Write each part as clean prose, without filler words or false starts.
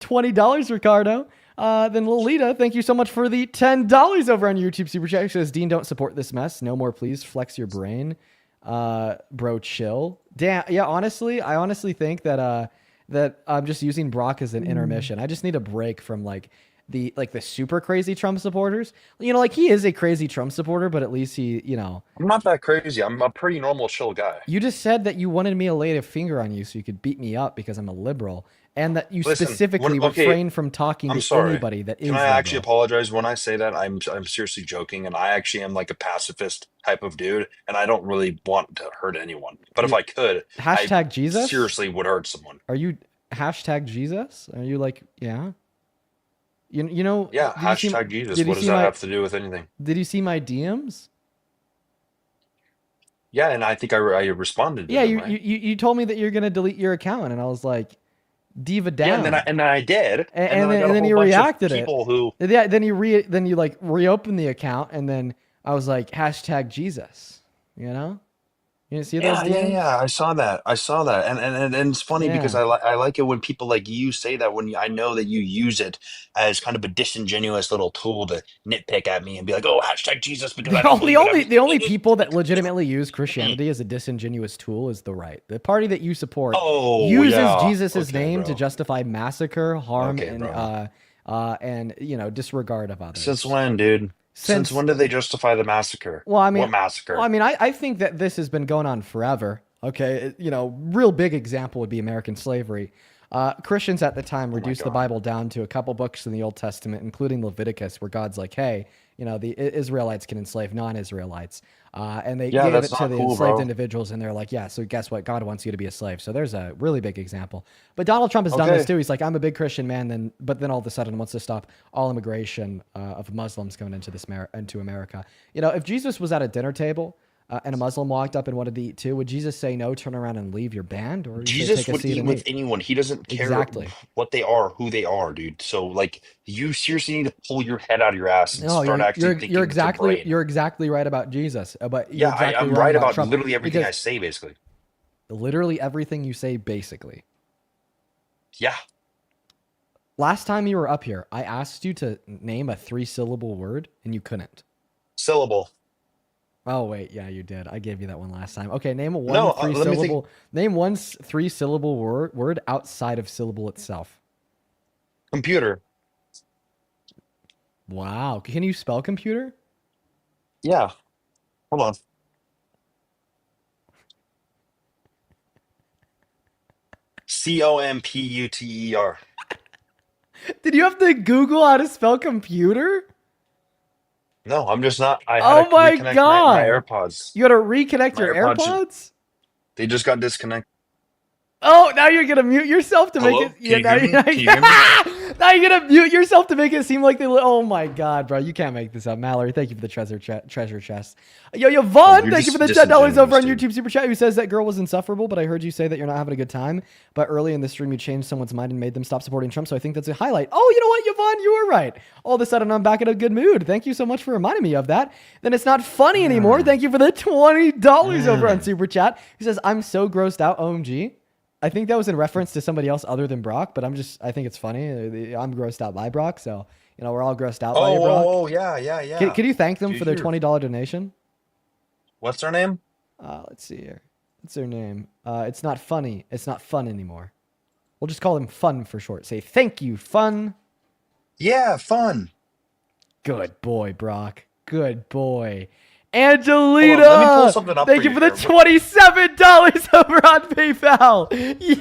$20, Ricardo. Then Lolita, thank you so much for the $10 over on YouTube Super Chat. She says, Dean, don't support this mess. No more, please. Flex your brain. Bro, chill. Damn. Yeah, honestly, I honestly think that that I'm just using Brock as an intermission. I just need a break from like the super crazy Trump supporters. You know, like he is a crazy Trump supporter, but at least he, you know. I'm not that crazy. I'm a pretty normal, chill guy. You just said that you wanted me to lay a finger on you so you could beat me up because I'm a liberal, and that you Listen, specifically okay, refrain from talking I'm to sorry. anybody that is Can I actually liberal. apologize when I say that? I'm seriously joking, and I actually am like a pacifist type of dude, and I don't really want to hurt anyone. But if You I could, I hashtag Jesus? seriously would hurt someone. Are you hashtag Jesus? Are you like, yeah? You know, Yeah, did you see hashtag Jesus. did you What does see that my have to do with anything? did you see my DMs? Yeah, and I think I responded to Yeah, them, you, right? you you you told me that you're gonna delete your account, and I was like, diva Yeah, and then I down, and then I did, and then I got and a then whole you bunch of reacted it. people who. Yeah, then you like reopened the account, and then I was like hashtag Jesus. You know, you didn't see those Yeah, yeah, DMs? yeah. I saw that. I saw that, and it's funny because Yeah. I like it when people like you say that when I know that you use it as kind of a disingenuous little tool to nitpick at me and be like, "Oh, hashtag Jesus," because I don't believe in The everything. only people that legitimately use Christianity as a disingenuous tool is the right. The party that you support Oh uses yeah. Jesus's Okay, name to bro. justify massacre, harm, Okay, bro. and you know disregard of Since others. when, dude? Since Since when did they justify the massacre? well, I What mean, massacre? I think that this has been going on forever. Okay, you know, real big example would be American slavery. Christians at the time Oh my reduced the God. Bible down to a couple books in the Old Testament, including Leviticus, where God's like, "Hey, you know, the Israelites can enslave non-Israelites," and they Yeah, gave that's it to not the cool, enslaved bro. individuals, and they're like, "Yeah, so guess what? God wants you to be a slave." So there's a really big example. But Donald Trump has done this Okay. too. He's like, "I'm a big Christian man," then all of a sudden wants to stop all immigration of Muslims going into into America. You know, if Jesus was at a dinner table and a Muslim walked up and wanted to eat too, would Jesus say no, turn around and leave your band, or would he say take Jesus a would seat eat and with eat? anyone. He doesn't care Exactly. what they are, who they are, dude. So, like, you seriously need to pull your head out of your ass and No, start actually you're thinking with your brain. you're exactly right about Jesus, but you're Yeah, exactly I'm wrong right about about Trump literally everything I because say, basically. literally everything you say, basically. Yeah, Last time you were up here, I asked you to name a three-syllable word, and you couldn't. syllable. Oh wait, yeah, you did. I gave you that one last time. Okay, No, let me think. name one three-syllable word outside of syllable itself. Computer. Wow, can you spell computer? Yeah, hold on. Computer. Did you have to Google how to spell computer? No, I'm just not. I had to Oh my reconnect my god. AirPods. You got to reconnect My your AirPods, AirPods? they just got disconnected. Oh, now you're gonna mute yourself to make it. Hello? Can Yeah, you hear me? Can you hear me? now you're gonna mute yourself to make it seem like they. Oh my god, bro, you can't make this up. Mallory, thank you for the treasure chest. Yo, Oh, Vaughn, you're thank you for just the $10 over disingenuous, on dude. YouTube Super Chat. Who says that girl was insufferable, but I heard you say that you're not having a good time. But early in the stream, you changed someone's mind and made them stop supporting Trump. So I think that's a highlight. Oh, you know what, Yvonne, you were right. All of a sudden, I'm back in a good mood. Thank you so much for reminding me of that. Then it's not funny anymore. Mm, Thank you for the $20 over on mm. Super Chat. He says I'm so grossed out. OMG. I think that was in reference to somebody else other than Brock, but I think it's funny. I'm grossed out by Brock, so you know we're all grossed out by you, Oh, Brock. oh, oh, yeah, yeah, yeah. Can you thank them Dude, for their here. $20 donation? What's their name? Let's see here. What's their name? It's not funny. It's not fun anymore. We'll just call them Fun for short. Say thank you, Fun. Yeah, fun. Good boy, Brock. Good boy. Hold on, let me pull Angelina! something up for Thank you you for the here. $27 over on PayPal.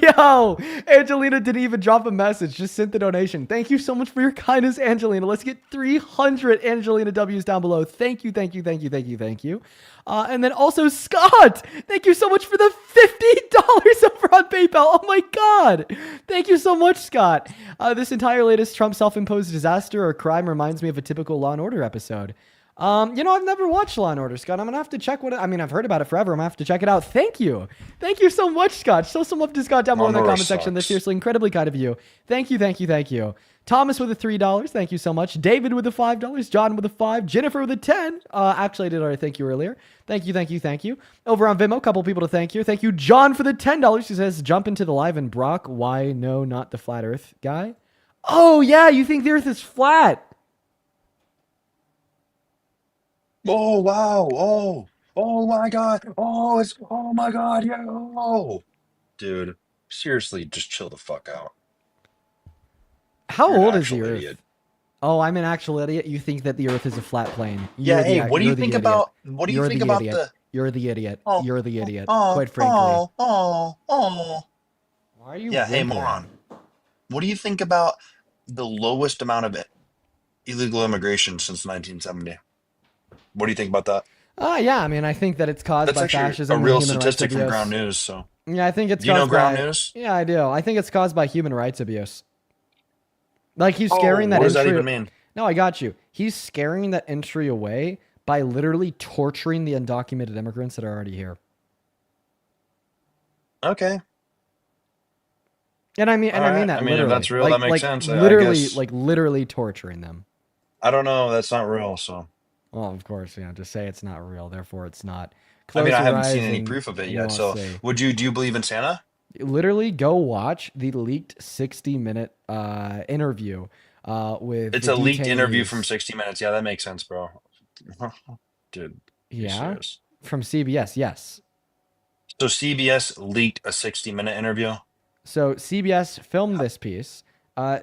Yo, Angelina didn't even drop a message, just sent the donation. Thank you so much for your kindness, Angelina. Let's get 300 Angelina W's down below. Thank you, thank you, thank you, thank you, thank you. And then also Scott, thank you so much for the $50 over on PayPal. Oh my God. Thank you so much, Scott. This entire latest Trump self-imposed disaster or crime reminds me of a typical Law & Order episode. You know, I've never watched Law and Order, Scott. I'm gonna have to check I mean, I've heard about it forever. I'm gonna have to check it out. Thank you. Thank you so much, Scott. Show some love to Scott down below in the Honora comment section. That's sucks. seriously incredibly kind of you. Thank you, thank you, thank you. Thomas with a $3. Thank you so much. David with a $5. John with a 5. Jennifer with a 10. Actually, I did already thank you earlier. Thank you, thank you, thank you. Over on Vimeo, a couple people to thank you. Thank you, John, for the $10. He says, jump into the live and Brock. Why no, not the flat earth guy? Oh yeah, you think the Earth is flat? Oh wow! Oh my God! Oh my God! Yeah! Oh, dude, seriously, just chill the fuck out. How You're an old is the actual idiot. Earth? Oh, I'm an actual idiot. You think that the Earth is a flat plane? Yeah. You're Hey, the what do you you're the think idiot. about what do you You're think the about idiot. the You're the idiot. oh You're the idiot. oh Quite frankly. oh oh oh? Why are you Yeah. Hey, whimpering? moron. What do you think about the lowest amount of illegal immigration since 1970? What do you think about that? Yeah, I mean, I think that it's caused That's by actually a fascism and real human rights statistic from Ground abuse. News. So, Yeah, I think it's do you know caused Ground by. News? Yeah, I do. I think it's caused by human rights abuse. Like he's Oh, scaring that what does that entry. even mean? No, I got you. He's scaring that entry away by literally torturing the undocumented immigrants that are already here. Okay. And All I mean right. I that mean, if literally. that's real, that makes sense. I guess. Like literally torturing them. I don't know. That's not real. So, Well, of course, just say it's not real, therefore it's not. I mean, Close I your haven't seen eyes any and proof of it you yet. will So, see. do you believe in Santa? Literally go watch the leaked 60-minute interview with It's the a leaked interview from detainees. 60 Minutes. Yeah, that makes sense, bro. Dude, you Yeah, serious? from CBS, yes. So CBS leaked a 60-minute interview. So CBS filmed this piece.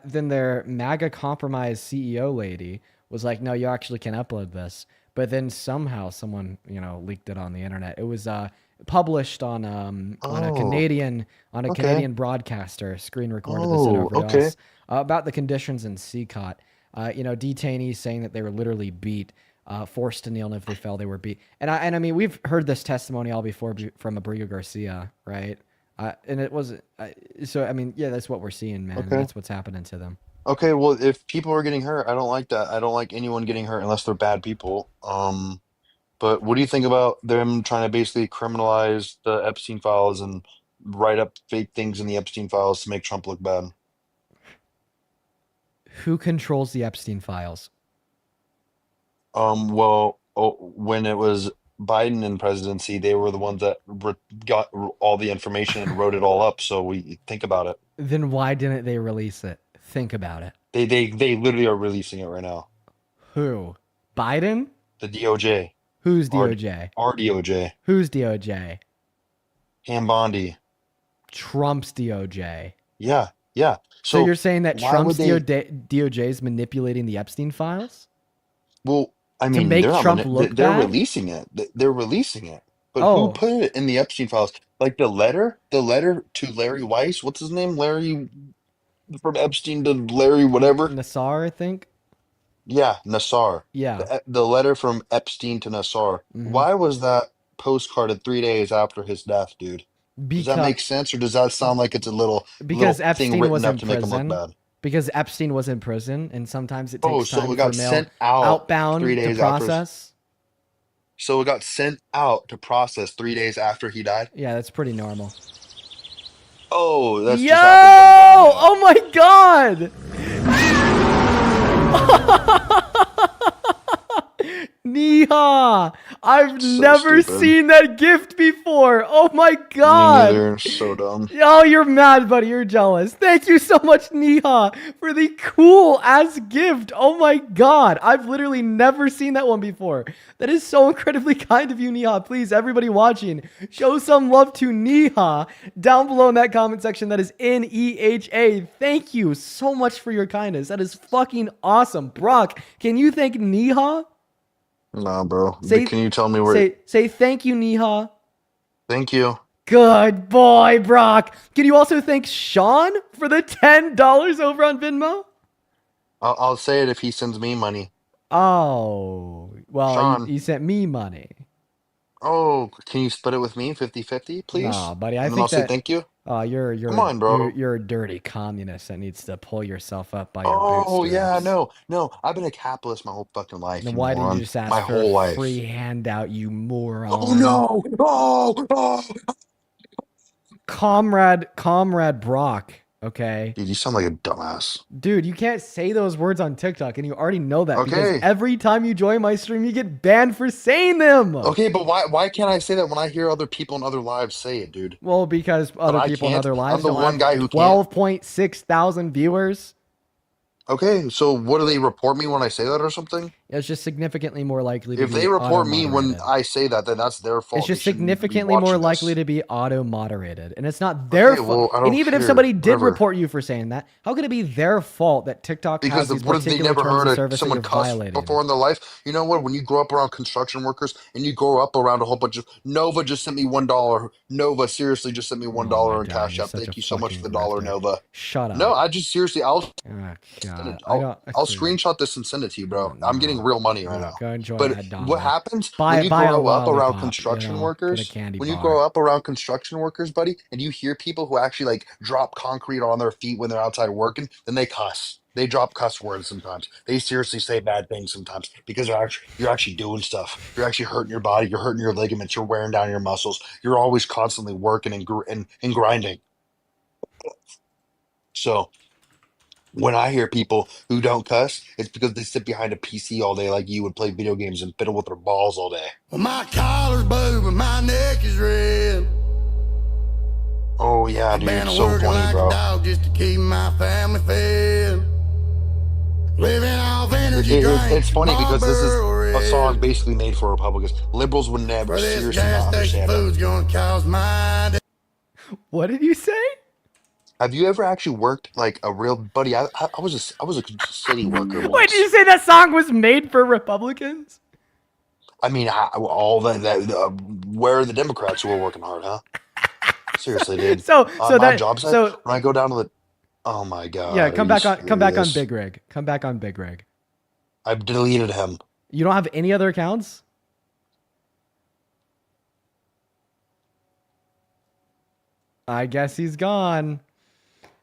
Then their MAGA compromised CEO lady was like, "No, you actually can upload this." But then somehow someone leaked it on the internet. It was published on a Oh, okay. Canadian broadcaster, screen recorded this and Oh, over to okay. us about the conditions in CCOT. Detainees saying that they were literally beat. Forced to kneel, and if they fell, they were beat. And I mean, we've heard this testimonial before from Abrigo Garcia, right? And it wasn't. So I mean, yeah, that's what we're seeing, man, and Okay. that's what's happening to them. Okay, well, if people are getting hurt, I don't like that. I don't like anyone getting hurt unless they're bad people. But what do you think about them trying to basically criminalize the Epstein files and write up fake things in the Epstein files to make Trump look bad? Who controls the Epstein files? Well, when it was Biden in presidency, they were the ones that got all the information and wrote it all up. So we think about it. Then why didn't they release it? Think about it. They literally are releasing it right now. Who? Biden? The DOJ, Who's our DOJ? our DOJ, Who's DOJ? Pam Bondi. Trump's DOJ. Yeah, yeah. So So you're saying that why would Trump's they? DOJ is manipulating the Epstein files Well, I to mean, make Trump look they're bad? releasing it. They're releasing it. But who Oh, put it in the Epstein files? Like the letter to Larry Weiss. What's his name? Larry from Epstein to Larry whatever. Nassar, I think. Yeah, Nassar. Yeah, The letter from Epstein to Nassar. hmm Why was that postcarded 3 days after his death, dude? Does that because make sense, or does that sound like it's a because little thing Epstein written was up in to make him look prison. bad? Because Epstein was in prison, and sometimes it Oh, takes so time it for got mail sent out three outbound to days after. process. So it got sent out to process 3 days after he died. Yeah, that's pretty normal. Oh, that's Yo! just happened when he died. Yeah. Oh my god! Niha! I've So never stupid. seen that gift before. Oh my Me god! neither. So dumb. Oh, you're mad, buddy. You're jealous. Thank you so much, Niha, for the cool ass gift. Oh my god. I've literally never seen that one before. That is so incredibly kind of you, Niha. Please, everybody watching, show some love to Niha down below in that comment section. That is NEHA. Thank you so much for your kindness. That is fucking awesome. Brock, can you thank Niha? Nah, bro. Say, Can you tell me where? say thank you, Niha. Thank you. Good boy, Brock. Can you also thank Sean for the $10 over on Venmo? I'll say it if he sends me money. Oh, well, Sean. you sent me money. Oh, can you split it with me 50-50, Nah, please? buddy, I And then I'll think say that thank you. you're Come on, bro. you're a dirty communist that needs to pull yourself up by your Oh, yeah, bootstraps. no, no. I've been a capitalist my whole fucking life, Then you why didn't you moron. just ask My for a whole life. free handout, you Oh, moron? no. Oh. Comrade Brock, okay? Dude, you sound like a dumbass. Dude, you can't say those words on TikTok, and you already know that because Okay. every time you join my stream, you get banned for saying them. Okay, but why can't I say that when I hear other people in other lives say it, dude? Well, because But other I people in can't. other I'm lives the don't one have guy who can't. 12.6 thousand viewers. Okay, so what do they report me when I say that or something? It's just significantly more likely to If be they report me when auto-moderated. I say that, then that's their It's fault. They just shouldn't be significantly more watching likely this. to be auto-moderated. And it's not their Okay, fault. well, I And don't even if care. somebody did Whatever. report you for saying that, how could it be their fault that TikTok has Because these what if they particular never terms heard of service that someone you're cuss violating? before in their life? You know what? When you grow up around construction workers and you grow up around a whole bunch of Nova just sent me $1. Nova seriously just sent me one Oh my dollar in god, Cash you're App. such a Thank you so much fucking for the dollar, grifter. Nova. Shut No, up. I just seriously, I'll Oh send it. god. I don't I'll dude. screenshot this and send it to you, Oh bro. I'm getting no. real money right No, now. go enjoy But that what dong. happens when you Buy a grow up around lollipop, construction get a workers? candy When you grow bar. up around construction workers, buddy, and you hear people who actually like drop concrete on their feet when they're outside working, then they cuss. They drop cuss words sometimes. They seriously say bad things sometimes because you're actually doing stuff. You're actually hurting your body. You're hurting your ligaments. You're wearing down your muscles. You're always constantly working and grinding. So when I hear people who don't cuss, it's because they sit behind a PC all day like you and play video games and fiddle with their balls all day. Well, my collar's blue, but my neck is red. Oh yeah, I've dude, been so working funny, like a bro. dog just to keep my family fed. Living off energy It's drinks and funny because this is Marlboro a song Reds. basically made for Republicans. Liberals would never For this seriously gas not station understand it. food's gonna cause my death. What did you say? Have you ever actually worked like a real buddy? I was a city worker Wait, did you once. say that song was made for Republicans? I mean, all where are the Democrats who are working hard, huh? Seriously, dude. So On so my that job site, so when I go down to the, oh my yeah, God, are you come back on serious? Big Rig. Come back on Big Rig. I've deleted him. You don't have any other accounts? I guess he's gone.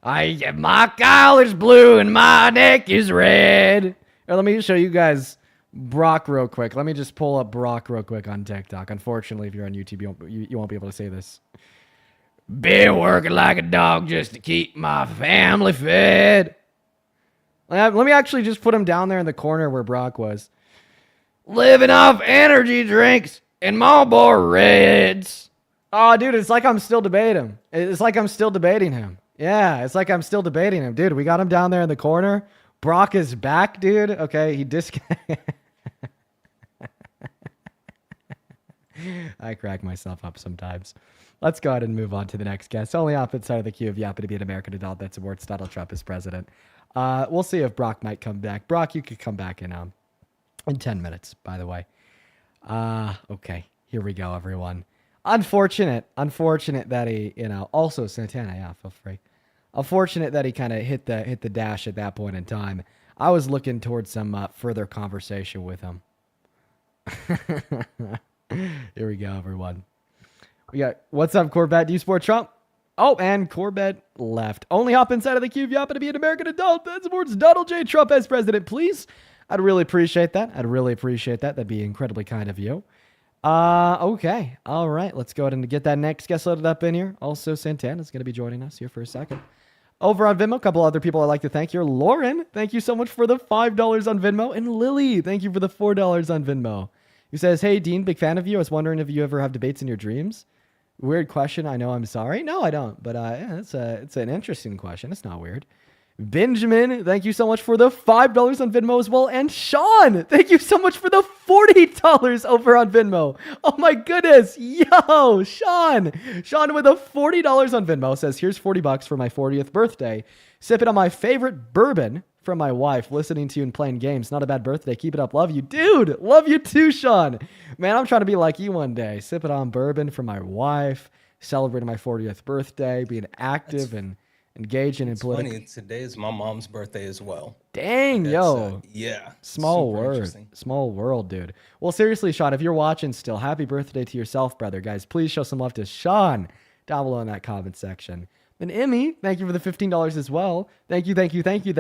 My collar's blue and my neck is red. Here, let me show you guys Brock real quick. Let me just pull up Brock real quick on TikTok. Unfortunately, if you're on YouTube, you won't be able to see this. Been working like a dog just to keep my family fed. Let me actually just put him down there in the corner where Brock was. Living off energy drinks and Marlboro Reds. Oh, dude, it's like I'm still debating him. It's like I'm still debating him. Yeah, it's like I'm still debating him. Dude, we got him down there in the corner. Brock is back, dude. Okay, he I crack myself up sometimes. Let's go ahead and move on to the next guest. Only opposite side of the queue of yapping to be an American adult that supports Donald Trump as president. We'll see if Brock might come back. Brock, you could come back in 10 minutes, by the way. Okay. Here we go, everyone. Unfortunate that he, also Santana, yeah, feel free. Unfortunate that he kind of hit the dash at that point in time. I was looking towards some further conversation with him. Here we go, everyone. We got, what's up, Corbett? Do you support Trump? Oh, and Corbett left. Only hop inside of the queue if you happen to be an American adult that supports Donald J. Trump as president, please. I'd really appreciate that. That'd be incredibly kind of you. Okay. All right. Let's go ahead and get that next guest loaded up in here. Also, Santana's going to be joining us here for a second. Over on Venmo, a couple other people I'd like to thank here. Lauren, thank you so much for the $5 on Venmo. And Lily, thank you for the $4 on Venmo. Who says, hey, Dean, big fan of you. I was wondering if you ever have debates in your dreams. Weird question. I know. I'm sorry. No, I don't. But yeah, it's an interesting question. It's not weird. Benjamin, thank you so much for the $5 on Venmo as well. And Sean, thank you so much for the $40 over on Venmo. Oh my goodness. Yo, Sean. Sean with a $40 on Venmo says, here's $40 for my 40th birthday. Sipping on my favorite bourbon from my wife, listening to you and playing games. Not a bad birthday. Keep it up. Love you. Dude, love you too, Sean. Man, I'm trying to be like you one day. Sipping on bourbon from my wife, celebrating my 40th birthday, being active and engaging in political. Funny, today is my mom's birthday as well. Dang, yo. Yeah. Small super world. interesting. Small world, dude. Well, seriously, Sean, if you're watching still, happy birthday to yourself, brother. Guys, please show some love to Sean down below in that comment section. And Emmy, thank you for the $15 as well. Thank you. That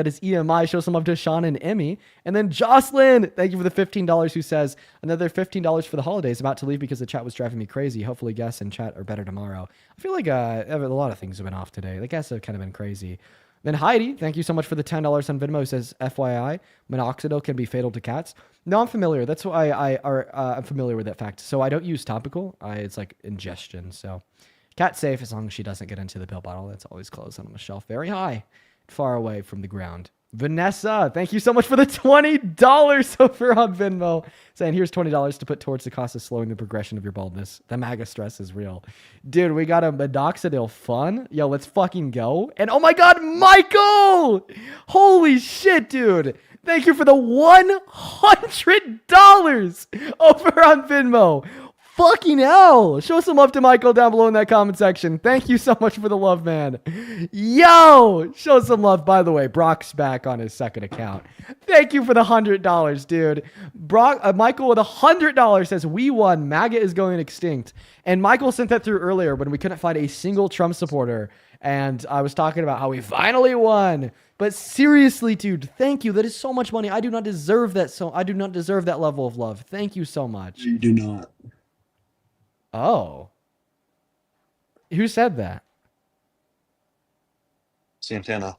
is EMI. Show some love to Sean and Emmy. And then Jocelyn, thank you for the $15 who says, another $15 for the holidays. About to leave because the chat was driving me crazy. Hopefully guests and chat are better tomorrow. I feel like a lot of things have been off today. The guests have kind of been crazy. Then Heidi, thank you so much for the $10 on Venmo. Says, FYI, minoxidil can be fatal to cats. No, I'm familiar. That's why I'm familiar with that fact. So I don't use topical. It's like ingestion. So cat safe as long as she doesn't get into the pill bottle. That's always closed on the shelf very high, far away from the ground. Vanessa, thank you so much for the $20 over on Venmo. Saying here's $20 to put towards the cost of slowing the progression of your baldness. The MAGA stress is real. Dude, we got a minoxidil fun. Yo, let's fucking go. And oh my God, Michael! Holy shit, dude. Thank you for the $100 over on Venmo. Fucking hell. Show some love to Michael down below in that comment section. Thank you so much for the love, man. Yo, show some love. By the way, Brock's back on his second account. Thank you for the $100, dude. Michael with $100 says, we won. MAGA is going extinct. And Michael sent that through earlier when we couldn't find a single Trump supporter. And I was talking about how we finally won. But seriously, dude, thank you. That is so much money. I do not deserve that. So I do not deserve that level of love. Thank you so much. You do not. Oh. Who said that? Santana.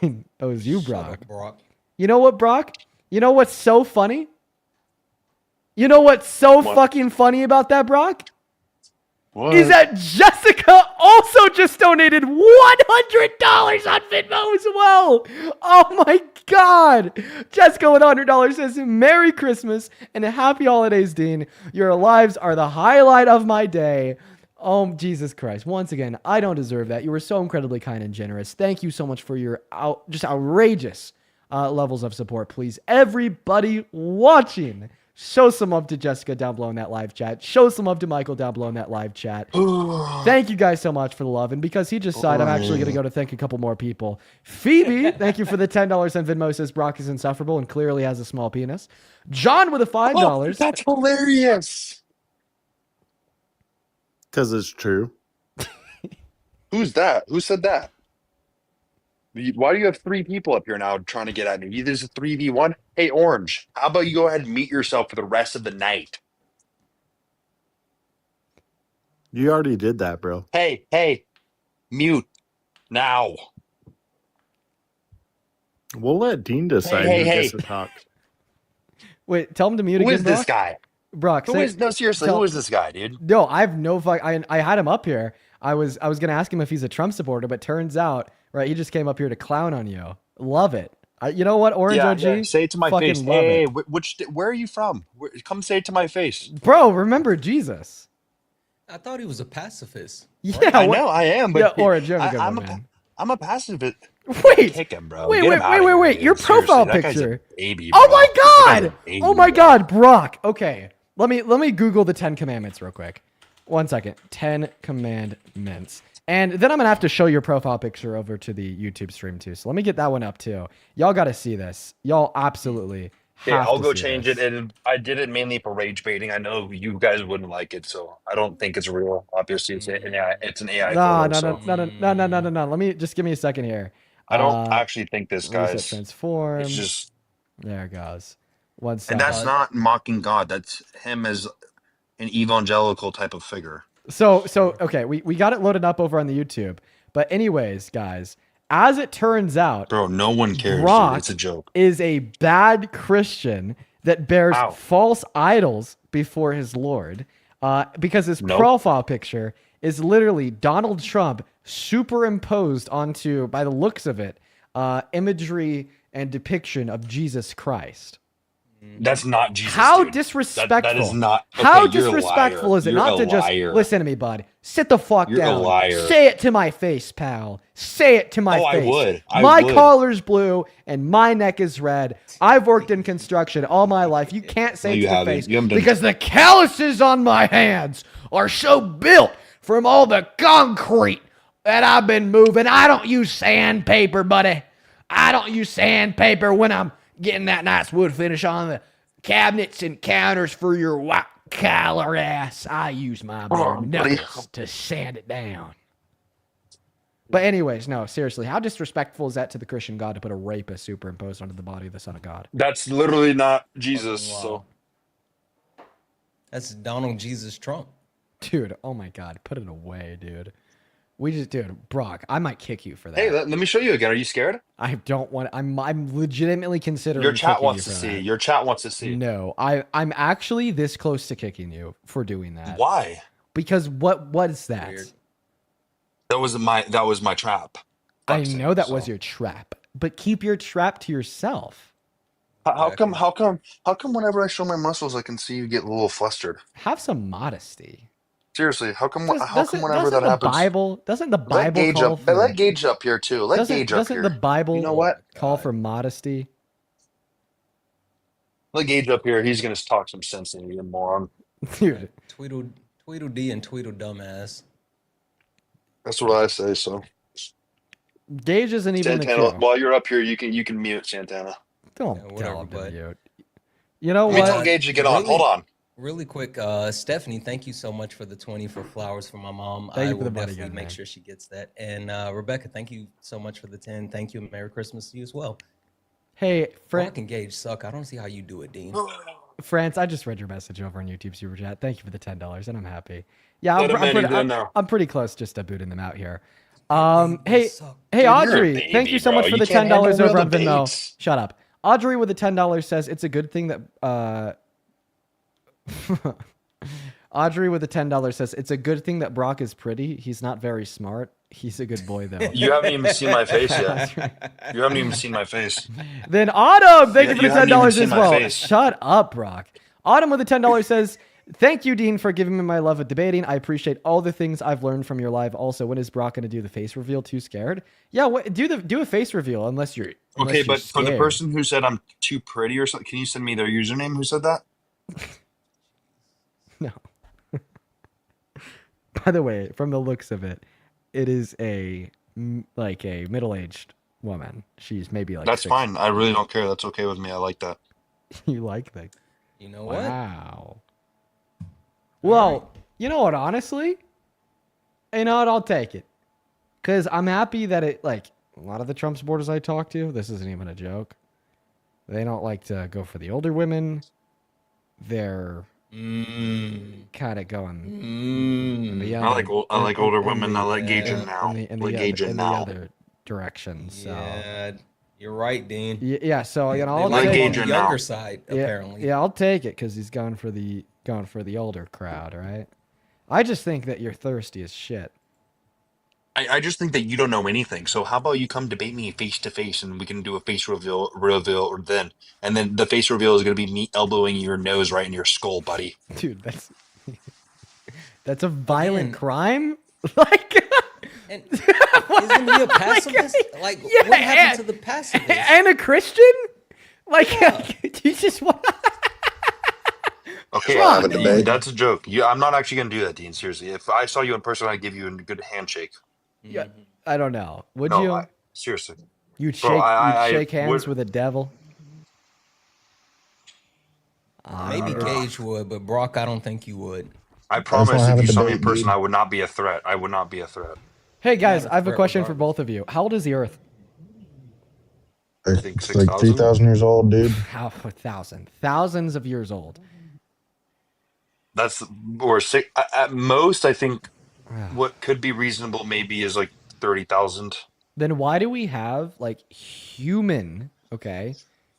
That was you, Shut Brock. up, Brock. You know what, Brock? You know what's so funny? You know what's so fucking funny about that, Brock? What? Is that Jessica also just donated $100 on Venmo as well. Oh my God. Jessica with $100 says, Merry Christmas and Happy Holidays, Dean. Your lives are the highlight of my day. Oh, Jesus Christ. Once again, I don't deserve that. You were so incredibly kind and generous. Thank you so much for your just outrageous levels of support. Please, everybody watching, show some love to Jessica down below in that live chat. Show some love to Michael down below in that live chat. Thank you guys so much for the love. And because he just signed, I'm actually going to go to thank a couple more people. Phoebe, thank you for the $10 on Venmo. Says Brock is insufferable and clearly has a small penis. John with a $5. Oh, that's hilarious. Because it's true. Who's that? Who said that? Why do you have three people up here now trying to get at me? There's a 3v1. Hey, Orange, how about you go ahead and mute yourself for the rest of the night? You already did that, bro. Hey, mute now. We'll let Dean decide Hey. who gets to talk. Wait, tell him to mute Who again, is this Brock. guy? Brock, No, seriously, who is this guy, dude? No, I have no fuck. I had him up here. I was gonna ask him if he's a Trump supporter, but turns out, right, he just came up here to clown on you. Love it. You know what, Orange OG? Yeah, say it to my Fucking face. love Hey, it. where are you from? Come say it to my face. Bro, remember Jesus. I thought he was a pacifist. Yeah, I know I am, but Yeah, Orange, you have a good one, man. I'm a pacifist. Wait, Kick him, bro. wait, Get wait, him outta wait, here, wait. dude. Your Seriously, profile that guy's a picture. baby, Oh bro. my That guy's God. a baby, Oh my bro. God, Brock. Okay, let me Google the 10 Commandments real quick. 1 second. 10 Commandments. And then I'm going to have to show your profile picture over to the YouTube stream too. So let me get that one up too. Y'all got to see this. Y'all absolutely have Yeah, I'll to go see change this. it. And I did it mainly for rage baiting. I know you guys wouldn't like it, so I don't think it's real. Obviously, it's an AI. It's an AI No. photo. So Let me just give me a second here. I don't actually think this Reset guy's. transform. It's just, There it goes. 1 and second. that's not mocking God. That's him as an evangelical type of figure. So okay, we got it loaded up over on the YouTube. But anyways, guys, as it turns out, Bro, no one cares. Brock Dude. It's a joke. is a bad Christian that bears Ow. false idols before his Lord, because his Nope. profile picture is literally Donald Trump superimposed onto, by the looks of it, imagery and depiction of Jesus Christ. That's not Jesus. How dude. disrespectful! That is not. Okay, How you're a disrespectful liar. is it You're not a to just liar. listen to me, bud? Sit the fuck You're a down. liar. Say it to my face, pal. Say it to my Oh, I face. would. I My would. collar's blue and my neck is red. I've worked in construction all my life. You can't say No, it you to the haven't. face You haven't done- because the calluses on my hands are so built from all the concrete that I've been moving. I don't use sandpaper, buddy. I don't use sandpaper when I'm getting that nice wood finish on the cabinets and counters for your white collar ass. I use my bare buddy. knuckles to sand it down. But anyways, no, seriously, how disrespectful is that to the Christian God to put a rapist superimposed onto the body of the Son of God? That's literally not Jesus. Wow. So That's Donald Jesus Trump. Dude, oh my God, put it away, dude. Dude, Brock, I might kick you for that. hey, let me show you again. Are you scared? I don't want. I'm legitimately considering. Your chat kicking wants you to for see. that. Your chat wants to see. No, I'm actually this close to kicking you for doing that. Why? Because what is that? Weird. That was my trap. I Flexing, know that was so. your trap. but keep your trap to yourself. How come? How come? How come? Whenever I show my muscles, I can see you get a little flustered. Have some modesty. Seriously, how come? How come? Doesn't Whenever that the happens, Bible let Gage call up. for Let Gage up here too. Let Gage up doesn't the here. Bible You know what? call for modesty? Let Gage up here. He's gonna talk some sense into you, moron. Dude, Tweedledee and Tweedle dumbass. That's what I say. So Gage isn't even the Santana, Q. while you're up here, you can mute Santana. Don't Yeah, tell whatever, him to bud. mute. You know Let me what? tell Gage to get on. Hold on. Really quick, Stephanie, thank you so much for the 20 for flowers for my mom. Thank I you for will the money definitely again, make man. sure she gets that. And Rebecca, thank you so much for the 10. Thank you, and Merry Christmas to you as well. Hey, Brock and Gage suck. I don't see how you do it, Dean. France, I just read your message over on YouTube Super Chat. Thank you for the $10, and I'm happy. Yeah, Let him in, he's in now. I'm pretty close just to booting them out here. They Hey, suck. hey, Dude, you're a Audrey, baby, thank you so bro. much for You the can't $10 handle over real on Venmo. debates. Shut up. Audrey with the $10 says it's a good thing that Audrey with the $10 says it's a good thing that Brock is pretty. He's not very smart. He's a good boy though. You haven't even seen my face yet. You haven't even seen my face. Then Autumn, thank you for You the haven't even $10 seen as my well. face. Shut up, Brock. Autumn with the $10 says, thank you, Dean, for giving me my love of debating. I appreciate all the things I've learned from your live. Also, when is Brock going to do the face reveal? Too scared? Yeah, do a face reveal unless you're Okay, but for the scared. person who said I'm too pretty or something, can you send me their username? Who said that? No. By the way, from the looks of it, it is a middle-aged woman. She's maybe like That's 60. fine. I really don't care. That's okay with me. I like that. You like that? You know what? Wow. Well, you know what? Honestly, you know what? I'll take it, because I'm happy that it a lot of the Trump supporters I talk to. This isn't even a joke. They don't like to go for the older women. They're kind of going. in the I other- like older in women. the- I like Gaging in now. the- in Like the Gaging other- in the now. other direction. So Yeah, you're right, Dean. yeah. So They I'll like take on it. the Gaging younger now. side, Yeah, apparently. yeah, I'll take it because he's going for the older crowd, right? I just think that you're thirsty as shit. I just think that you don't know anything. So how about you come debate me face to face and we can do a face reveal then. And then the face reveal is going to be me elbowing your nose right in your skull, buddy. Dude, that's a violent Again. crime. Like, And isn't he a pacifist? Like, yeah, what happened to the pacifist? and a Christian? Like, you just want. Okay, That's why I have a debate. that's a joke. I'm not actually going to do that, Dean. Seriously, if I saw you in person, I'd give you a good handshake. Yeah, I don't know. Would No, you? seriously. You'd Bro, you'd shake hands would- with a devil. Maybe Gage would, but Brock, I don't think you would. I promise why I have if a you saw me in debate, person, dude. I would not be a threat. I would not be a threat. Hey guys, Not a I have a threat question for regardless. both of you. How old is the Earth? I think It's like 6,000. 3,000 years old, dude. How thousands of years old. That's or six at most. I think what could be reasonable maybe is like 30,000. Then why do we have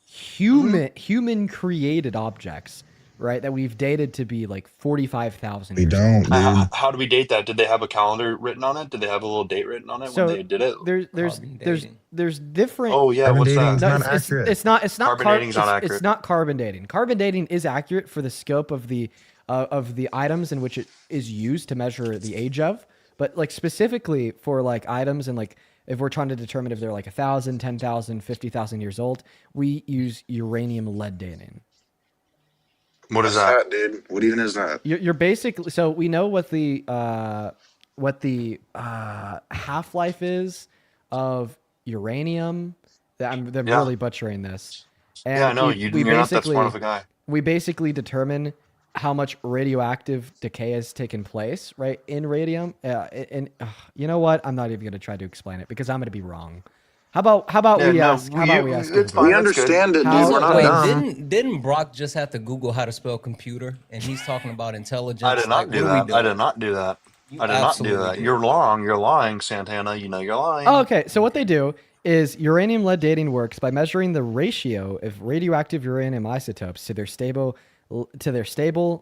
human created objects, right? That we've dated to be like 45,000 We years old. don't, dude. How do we date that? Did they have a calendar written on it? Did they have a little date written on it So when they did it? Carbon dating. there's different. Oh yeah, Carbon what's dating that? is not accurate. It's not Carbon dating's not accurate. It's not carbon dating. Carbon dating is accurate for the scope of the items in which it is used to measure the age of, but specifically for items and if we're trying to determine if they're 1,000, 10,000, 50,000 years old, we use uranium lead dating. What is that? dude? What even is that? You're basically, so we know what the half-life is of uranium. I'm Yeah. really butchering this. And Yeah, no, we you're not that smart of a guy. we basically determine how much radioactive decay has taken place, right, in radium. And you know what? I'm not even going to try to explain it because I'm going to be wrong. How about Yeah, we no, ask? How about we ask? it's Google? fine. We that's good. understand it, dude. How- We're not Wait, dumb. didn't Brock just have to Google how to spell computer, and he's talking about intelligence? I did not do what are we that. I doing? did not do that. You I did not do absolutely that. did. You're wrong. You're lying, Santana. You know you're lying. Oh, okay. So what they do is uranium lead dating works by measuring the ratio of radioactive uranium isotopes to their stable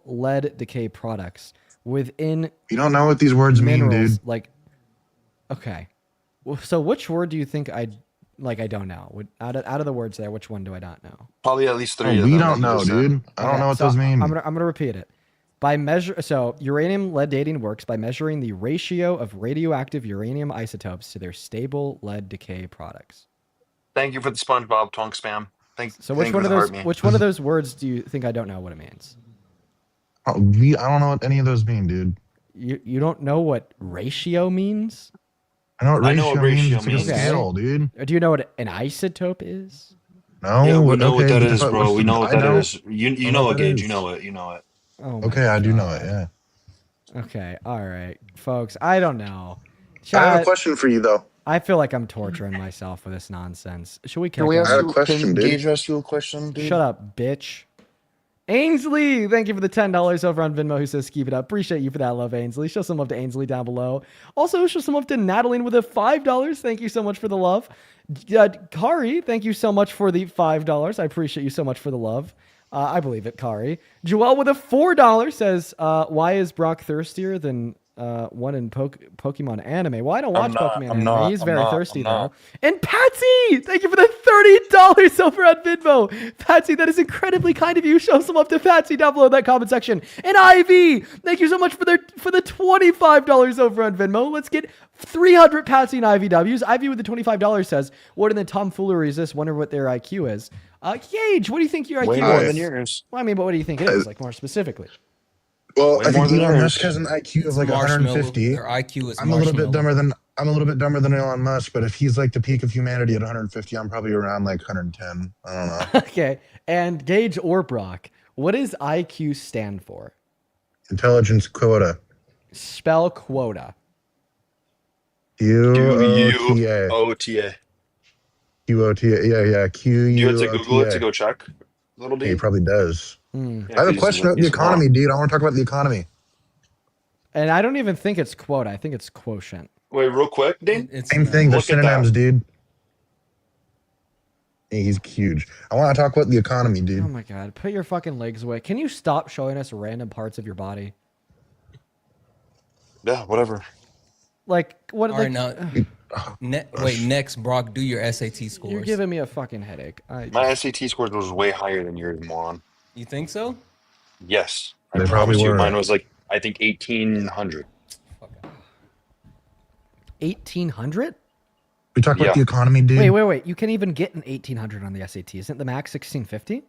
lead decay products within You don't know what these words mean, minerals. dude. Okay. Well, so which word do you think I like I don't know? Out of the words there, which one do I not know? Probably at least 3 Oh, of we them. don't that you know, just said. dude. I don't Okay, know what so those mean. I'm gonna repeat it. So uranium lead dating works by measuring the ratio of radioactive uranium isotopes to their stable lead decay products. Thank you for the SpongeBob tonk spam. So Thank you for the heart me. which one of those words do you think I don't know what it means? I don't know what any of those mean, dude. You don't know what ratio means? I know what I know ratio what means. ratio It's like a means. scale, dude. Or do you know what an isotope is? No. Yeah, we know what that but is, bro. We know what that know. is. You I know what it, that Gage. is. You know it. You know it. Oh my Okay, I do know God. it. Yeah. Okay, all right, folks. I don't know. I have a Chat, question for you though. I feel like I'm torturing myself with this nonsense. Should we Can kick we him? ask I had a you? question, Can dude. Gage ask you a question, dude? Shut up, bitch. Ainsley, thank you for the $10 over on Venmo who says keep it up. Appreciate you for that love, Ainsley. Show some love to Ainsley down below. Also, show some love to Natalie with a $5. Thank you so much for the love. Kari, thank you so much for the $5. I appreciate you so much for the love. I believe it, Kari. Joelle with a $4 says, why is Brock thirstier than one in Pokemon anime? Well, I don't watch Pokemon anime. He's very thirsty, though. And Patsy, thank you for the $30 over on Venmo. Patsy, that is incredibly kind of you. Show some love to Patsy down below in that comment section. And Ivy, thank you so much for the $25 over on Venmo. Let's get 300 Patsy and Ivy W's. Ivy with the $25 says, what in the tomfoolery is this? Wonder what their IQ is. Gage, what do you think your IQ Way is? more than yours. Well, I mean, but what do you think it is, like more specifically? Well, Way I more think than Elon yours. Musk has an IQ of like Marshmallow. 150. Their IQ is I'm a little bit marshmallow. I'm a little bit dumber than Elon Musk, but if he's like the peak of humanity at 150, I'm probably around like 110. I don't know. Okay. And Gage or Brock, what does IQ stand for? Intelligence quota. Spell quota. QOTA. OTA. QOTA. Yeah. Do you have to QUOTA. Google it to go check, little He dude? probably does. Hmm. Yeah, I have a he's- question about the he's economy, wrong. dude. I want to talk about the economy. And I don't even think it's quota. I think it's quotient. Wait, real quick, Dane. It's Same thing. They're Look at that. synonyms, dude. Hey, he's huge. I want to talk about the economy, dude. Oh my God. Put your fucking legs away. Can you stop showing us random parts of your body? Yeah, whatever. Like, what? All Like, right, now, wait, next, Brock, do your SAT scores. you're giving me a fucking headache. My SAT score was way higher than yours, moron. You think so? Yes, I They promise probably you. were. Mine was like, I think 1,800. 1,800? We talk about Yeah. the economy, dude. Wait. You can even get an 1,800 on the SAT. Isn't the max 1,650?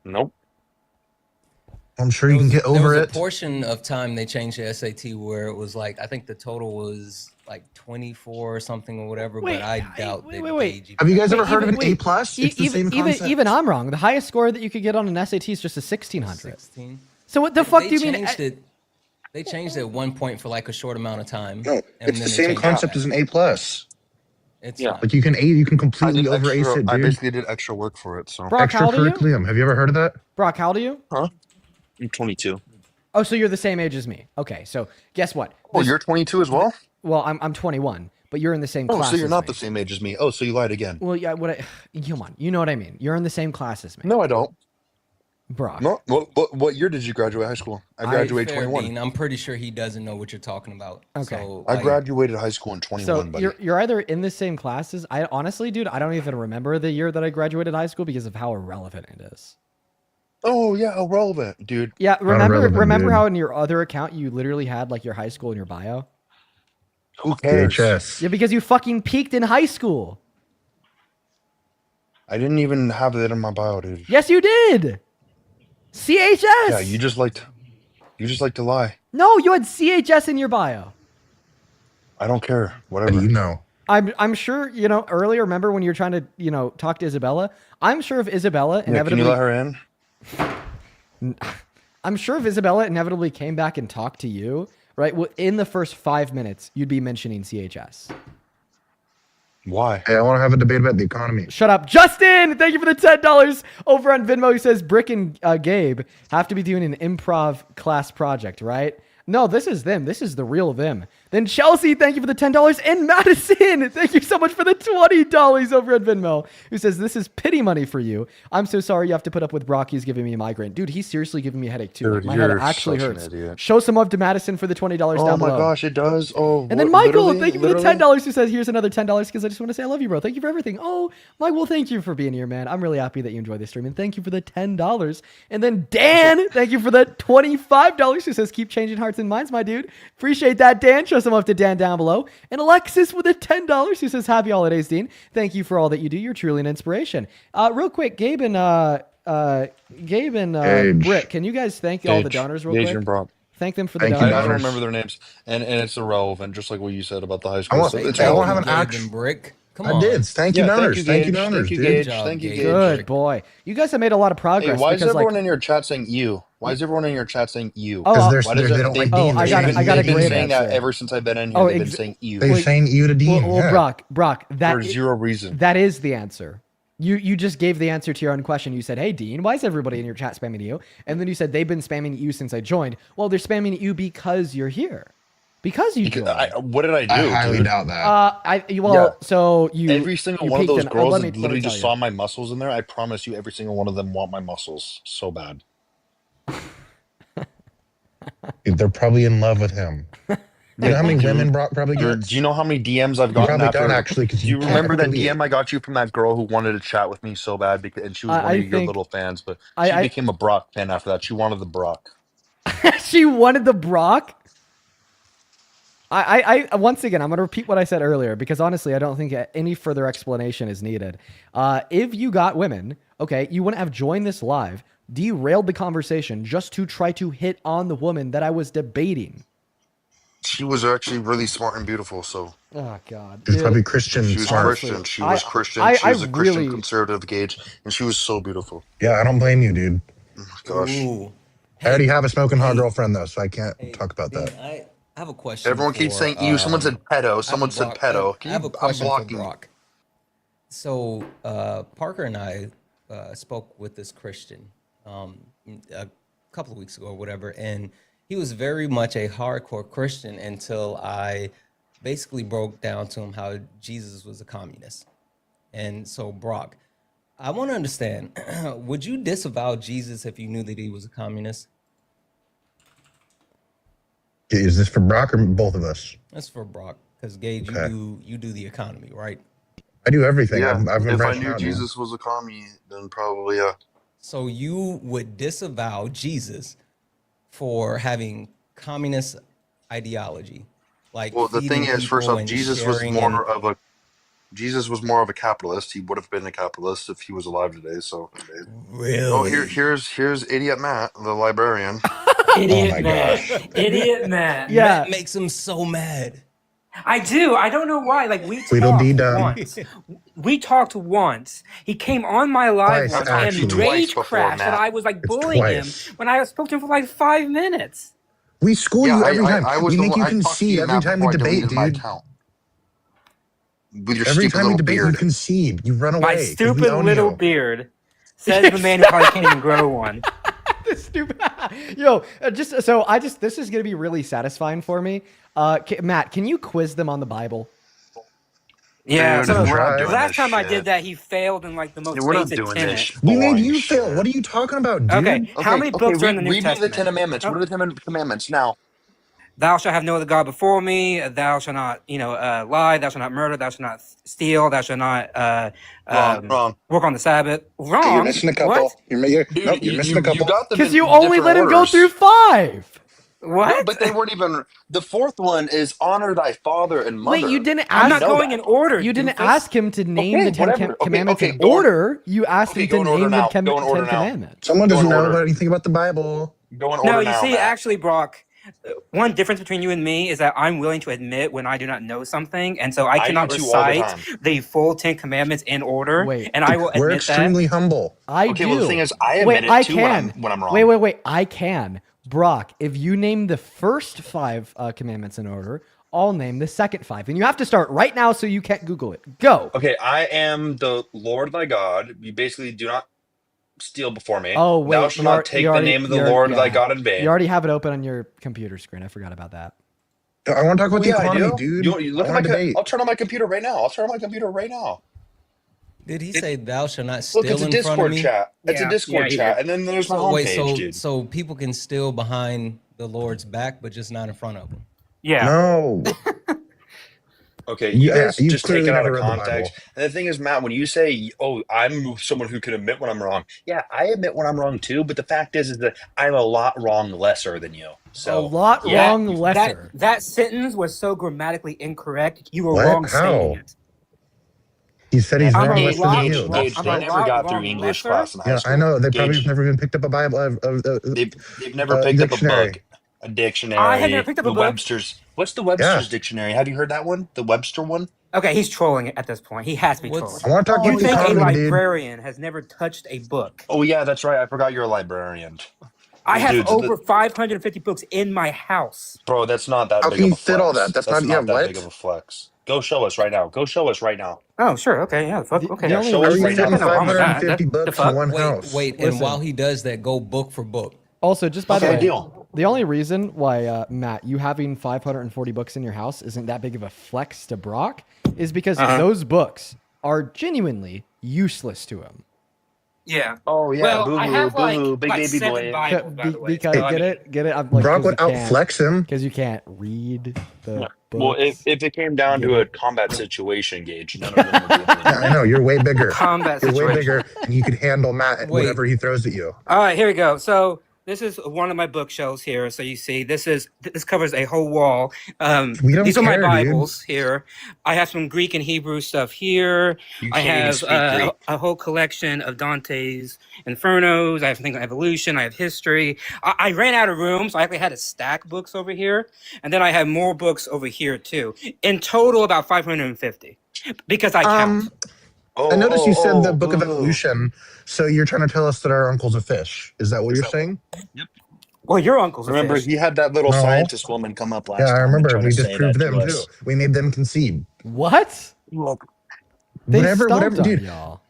Nope. I'm sure you can get There over was it. a portion of time they changed the SAT where it was like, I think the total was like 24 or something or whatever, Wait, but I doubt wait, they wait, wait. gauge Have you guys Wait, ever heard even- of an wait. A plus? It's the same even concept. even I'm wrong. The highest score that you could get on an SAT is just a 1,600. 16. So what the fuck They do you mean? changed it. They changed it at one point for like a short amount of time. No, and it's then the they same changed it concept back. as an A plus. It's Yeah. not. Like you can I completely did over ace extra. it, I dude. basically did extra work for it. So Brock, how old are you? Extracurriculum. Have you ever heard of that? Brock, how old are you? I'm 22. Oh, so you're the same age as me. Okay, so guess what? Oh, This- you're 22 as well. well, I'm 21, but you're in the same Oh, class. so you're as not me. the same age as me. Oh, so you lied again. Well, yeah. Come on, you know what I mean. You're in the same class as me, No, I don't. Brock. No. What year did you graduate high school? I graduated Fair, 21. Dean, I'm pretty sure he doesn't know what you're talking about. Okay. So, I like, graduated high school in So 21, buddy. you're either in the same classes. I honestly, dude, I don't even remember the year that I graduated high school because of how irrelevant it is. Oh yeah, irrelevant, dude. Yeah, remember irrelevant, dude. how in your other account you literally had like your high school in your bio? Who cares? VHS. Yeah, because you fucking peaked in high school. I didn't even have that in my bio, dude. Yes, you did. CHS. Yeah, you just like to lie. No, you had CHS in your bio. I don't care. How Whatever. do you know? I'm sure, earlier, remember when you were trying to, talk to Isabella? I'm sure if Isabella Yeah, can inevitably you let her in? I'm sure if Isabella inevitably came back and talked to you, right? Well, in the first 5 minutes, you'd be mentioning CHS. Why? Hey, I want to have a debate about the economy. Shut up. Justin, thank you for the $10 over on Venmo. He says Brick and Gabe have to be doing an improv class project, right? No, this is them. This is the real them. Then Chelsea, thank you for the $10. And Madison, thank you so much for the $20 over at Venmo, who says, this is pity money for you. I'm so sorry you have to put up with Brock. He's giving me a migraine. Dude, he's seriously giving me a headache too. Dude, Like, my head you're actually such an hurts. idiot. Show some love to Madison for the $20 Oh down my below. gosh, it does. Oh, And then what, Michael, literally? thank you for the Literally? $10 who says, here's another $10 because I just want to say I love you, bro. Thank you for everything. Oh, Michael, thank you for being here, man. I'm really happy that you enjoy this stream. And thank you for the $10. And then Dan, thank you for the $25 who says, keep changing hearts and minds, my dude. Appreciate that, Dan. Show some love to Dan down below. And Alexis with the $10 who says, happy holidays, Dean. Thank you for all that you do. You're truly an inspiration. Real quick, Gabe and Gage. Britt, can you guys thank all the Gage. donors real Gage quick? and Brock. Thank them for the Thank you, I donors. don't donors. remember their names, and it's irrelevant. Just like what you said about the high school want- stuff. Say It's thank all you, have an Gabe act- and Brick. Come I on. did. Thank you, Yeah, thank donors. you, Thank you, Gage. donors, Thank you, dude. Gage. Good job, Thank you, Gage. Gage. Good boy. You guys have made a lot of Hey, progress why is because everyone like in your chat saying you? Why is everyone in your chat saying you? Oh, Because Why they does don't like Oh, Dean. I got They're it. I got a They've been great saying that answer. ever since I've been in here. Oh, They've been saying you They're saying you to Dean. well, Yeah. Brock, that for zero reason. that is the answer. You just gave the answer to your own question. You said, "Hey Dean, why is everybody in your chat spamming you?" And then you said they've been spamming you since I joined. Well, they're spamming you because you're here. Because you joined. What did I do? I highly dude? doubt that. So you Every single you one of peeked those in- girls let that me literally tell just you. saw my muscles in there. I promise you, every single one of them want my muscles so bad. Dude, they're probably in love with him. You know how many women Brock probably gets? Do you know how many DMs I've You gotten probably after? don't actually, because Do you remember that believe it. DM I got you from that girl who wanted to chat with me so bad, and she was one I of your think- little fans, but I- she I- became a Brock fan after that. She wanted the Brock. She wanted the Brock. I once again, I'm going to repeat what I said earlier because honestly, I don't think any further explanation is needed. If you got women, okay, you wouldn't have joined this live, derailed the conversation just to try to hit on the woman that I was debating. She was actually really smart and beautiful, so Oh God, She's dude. probably Christian. she was smart. Christian. She was Christian. I She was a Christian really- conservative Gage, and she was so beautiful. Yeah, I don't blame you, dude. Oh my gosh. Ooh. I already have a smoking hot girlfriend though, so I can't Hey, talk about Dean, that. I have a question. Everyone keeps for, saying you. Someone said pedo. Someone said Brock- pedo. I have a I'm question for blocking. Brock. So Parker and I spoke with this Christian a couple of weeks ago or whatever, and he was very much a hardcore Christian until I basically broke down to him how Jesus was a communist. And so Brock, I want to understand, would you disavow Jesus if you knew that he was a communist? Is this for Brock or both of us? That's for Brock, because Gage, Okay. you do the economy, right? I do everything. Yeah, I've been if I branching knew out, man. Jesus was a commie, then probably yeah. So you would disavow Jesus for having communist ideology, like Well, the thing feeding is, first people off, and Jesus was sharing more of a capitalist. He would have been a capitalist if he was alive today. So, really. oh, here's idiot Matt, the librarian. Idiot Oh my Matt. gosh. Idiot Matt. Yeah. That makes him so mad. I do. I don't know why. Like we Tweedledee talked dum. once. We talked once. He came on my live Twice, once actually. and Twice rage before, crashed that Matt. I was like It's bullying twice. him when I spoke to him for like 5 minutes. We school Yeah, you every time. I was We the make one. you I talked to concede you, every Matt, time we before I debate, deleted my dude. account. With your Every stupid time we little debate, you beard. concede. You run away. My 'cause we stupid own little you. beard, says the man who probably can't even grow one. This stupid. Yo, this is gonna be really satisfying for me. Matt, can you quiz them on the Bible? Yeah. Dude, So we're not the doing last this time I shit. did that, he failed in like the most Yeah, we're not basic doing tenet. this. sh- We made boring you shit. fail. What are you talking about, dude? Okay. How many books are in the New read me Testament? the Ten Commandments. Oh. What are the Ten Commandments now? Thou shalt have no other God before me. Thou shalt not, lie. Thou shalt not murder. Thou shalt not steal. Thou shalt not Wrong. work on the Sabbath. Wrong. You're missing a couple. What? Dude, Nope, you're missing a couple. You got them Because in you only different let him go orders. through 5. What? No, but they weren't even. The fourth one is honor thy father and mother. Wait, you didn't I'm ask. not going in order. You didn't doofus. ask him to name Okay, the Ten whatever. Okay, Commandments okay, in go in- order. You asked Okay, him go to in order name now. the Go in order Ten now. Commandments. Someone Go in doesn't know order. anything about the Bible. Go in No, order you now, see, Matt. actually, Brock, one difference between you and me is that I'm willing to admit when I do not know something, and so I do cannot too all the recite time. the full 10 Commandments in order. Wait. And I will We're admit that. extremely humble. I Okay, do. well, the thing is, I admit Wait, it I too can. when I'm wrong. Wait. I can. Brock, if you name the first 5 commandments in order, I'll name the second 5. And you have to start right now so you can't Google it. Go. Okay, I am the Lord thy God. You basically do not steal before me. Oh, wait. Thou shalt not take the name of the Lord thy God in vain. You already have it open on your computer screen. I forgot about that. I want to talk about the Yeah, I economy, do. dude. You look I at want to debate. I'll turn on my computer right now. I'll turn on my computer right now. Did he say thou shall not Look, it's steal a in front of Discord me? chat. It's a Yeah, Discord he chat, did. and then there's my So wait, homepage, dude. so people can steal behind the Lord's back, but just not in front of him. Yeah. No. Okay, you guys You've just take clearly it out never of read the context. Bible. And the thing is, Matt, when you say, "Oh, I'm someone who can admit when I'm wrong," yeah, I admit when I'm wrong too. But the fact is that I'm a lot wrong lesser than you. A So lot yeah, wrong lesser. That sentence was so grammatically incorrect. You were What? wrong How? stating it. He said he's Yeah, I'm wrong a less lot than you. wrong. Gage, I'm they a never lot got through wrong English lesser. class in high Yeah, school. I know. They probably Gage, never even picked up a Bible, they've never picked up a dictionary. book, a I had never dictionary, picked up the a book. Webster's. What's the Yeah. Webster's dictionary? Have you heard that one? The Webster one? Okay, he's trolling it at this point. He has to be What's- I want to talk You about the think a economy, dude. librarian has never touched a book? Oh yeah, that's right. I forgot you're a librarian. I have Dude, over 550 books in my house. bro, that's not that How big can of you a fit all flex. that? That's not. Yeah, that what? big of a flex. Go show us right now. Go show us right now. Oh, sure. Okay. Yeah. Fuck. The- Okay. the Yeah, only show How us are you right fitting now. Nothing wrong with that. 550 The books in fuck? one Wait, house? wait, and Listen. while he does that, go book for book. Also, just by the Okay, way, deal. the only reason why Matt, you having 540 books in your house isn't that big of a flex to Brock is because those books are genuinely useless to him. Yeah. Oh yeah, Well, boo I hoo, have boo hoo, big like baby 7 boy. Bibles, by the way. Because So, I mean, get it. I'm like, Brock would outflex him. because you can't read the Well, books. if it came down Get to a it? combat situation, Gage, none of them would be able to Yeah, do I it. know. You're way bigger. combat You're way situation. bigger, and you could handle Matt Wait. whatever he throws at you. All right, here we go. So this is one of my bookshelves here. So you see, this covers a whole wall. We don't These are my care, dude. Bibles here. I have some Greek and Hebrew stuff here. You I can't even have speak Greek. a whole collection of Dante's Infernos. I have things on evolution. I have history. I ran out of room, so I actually had to stack books over here, and then I have more books over here too. In total, about 550, because I count. Oh, I noticed you said the Book of boo hoo. Evolution, so you're trying to tell us that our uncle's a fish. Is that what you're saying? Well, your uncle's a Remember, fish. he had that little No. scientist woman come up last Yeah, I time and remember. try We to say disproved that to them too. us. We made them concede. What? They Whatever, stomped on dude. y'all.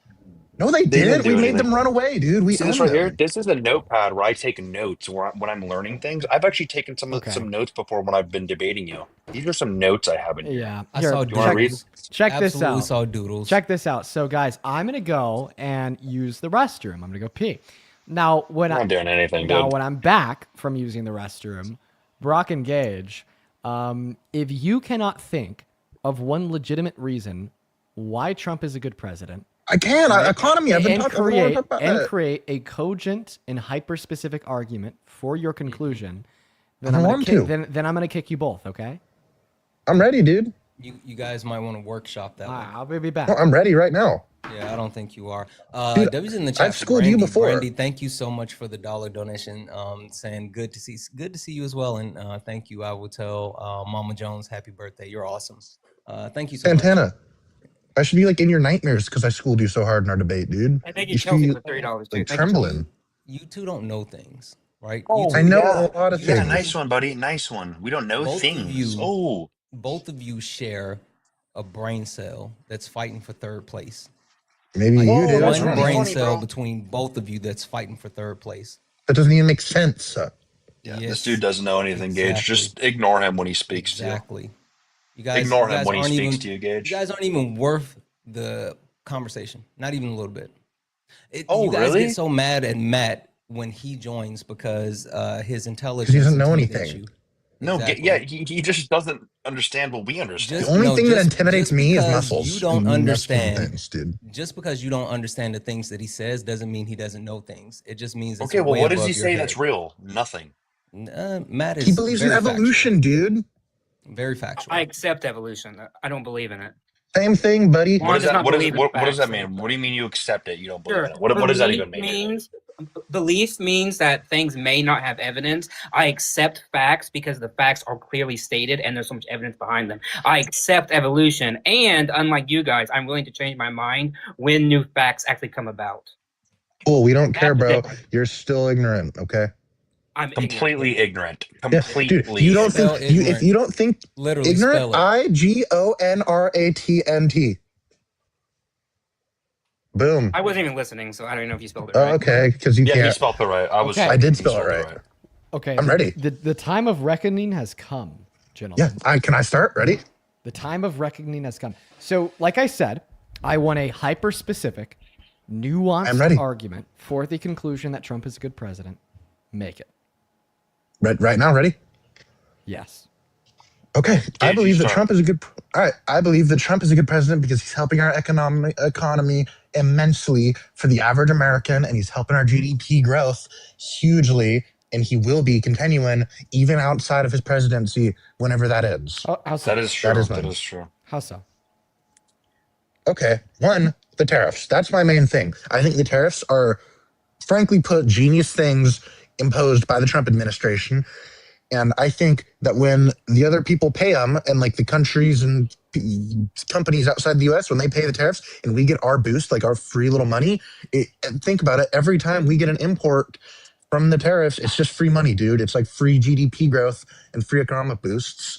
No, they didn't did. do We made anything. them run away, dude. We See this owned right here? them. This is a notepad where I take notes when I'm learning things. I've actually taken some notes before when I've been debating you. These are some notes I have in here. Yeah. I Here, saw You wanna read? doodles. check this Absolutely out. saw doodles. Check this out. So, guys, I'm gonna go and use the restroom. I'm gonna go pee. Now, when I'm not doing anything, now dude. when I'm back from using the restroom, Brock and Gage, if you cannot think of one legitimate reason why Trump is a good president, I can. Economy. I've been and talking. I wanna create talk about and that. create a cogent and hyper-specific argument for your conclusion, then I I'm gonna want kick, to. then I'm gonna kick you both. Okay? I'm ready, dude. You guys might want to workshop that All one. right, I'll be back. No, I'm ready right now. Yeah, I don't think you are. Dude, W's in the chat. I've for schooled you Brandy. before. Brandy, thank you so much for the $1 donation. Saying good to see you as well, and thank you. I will tell Mama Jones happy birthday. You're awesome. Thank you so much. Santana. I should be like in your nightmares because I schooled you so hard in our debate, dude. I think You you should Chelsea be for $3 too. like Thank you, Chelsea. trembling. You two don't know things, right? Oh, you two, I know yeah. a lot of Yeah, things. nice one, buddy. Nice one. We don't know Both of things. you- Oh, both of you share a brain cell that's fighting for third place. Maybe you Oh, do. that's I One don't know. brain funny, cell bro. between both of you that's fighting for third place. That doesn't even make sense. yeah. Yes, This dude doesn't know anything, Gage. exactly. Just ignore him when he speaks Exactly. You to you. guys Ignore you him guys when he aren't speaks even, to you, You Gage. guys aren't even worth the conversation. Not even a little bit. Oh, you guys really? get so mad at Matt when he joins because his intelligence doesn't know intimidates anything. you. No, Exactly. yeah, he just doesn't understand what we understand. The only thing that just- intimidates just me is because muscles. You don't and muscular understand. things, dude. Just because you don't understand the things that he says doesn't mean he doesn't know things. It just means it's Okay, well, way what does above he your say head. that's real? Nothing. Matt is He believes in very factual. evolution, dude. Very factual. I accept evolution. I don't believe in it. Same thing, buddy. Well, What I does does that? not What, is, believe in what does that facts. mean? What do you mean you accept it? You don't believe Sure. in it. What does that Belief even mean? Belief means that things may not have evidence. I accept facts because the facts are clearly stated and there's so much evidence behind them. I accept evolution, and unlike you guys, I'm willing to change my mind when new facts actually come about. Cool. We don't care, That's bro. different. You're still ignorant. Okay. I'm Completely ignorant. Yeah, Completely. dude. You don't Spell think you if ignorant. you don't think Literally ignorant. spell it. IGONRATNT. Boom. I wasn't even listening, so I don't even know if you spelled it Oh, right. okay, because you Yeah, he can't. spelled it right. I was. Okay. I did he spell it spelled right. Okay. I'm ready. The time of reckoning has come. gentlemen. Yeah, can I start? Ready? The time of reckoning has come. So, like I said, I want a hyper-specific, I'm nuanced ready. argument for the conclusion that Trump is a good president. Make it. Right now, ready? Yes. Okay, I Dave, believe you that start. Trump is a good. All right, I believe that Trump is a good president because he's helping our economy immensely for the average American, and he's helping our GDP growth hugely, and he will be continuing even outside of his presidency whenever that ends. Oh, how so? That is true. That is That mine. is true. How so? Okay, one, the tariffs. That's my main thing. I think the tariffs are, frankly put, genius things imposed by the Trump administration. And I think that when the other people pay them, and like the countries and companies outside the US, when they pay the tariffs and we get our boost, like our free little money, and think about it, every time we get an import from the tariffs, it's just free money, dude. It's like free GDP growth and free economic boosts.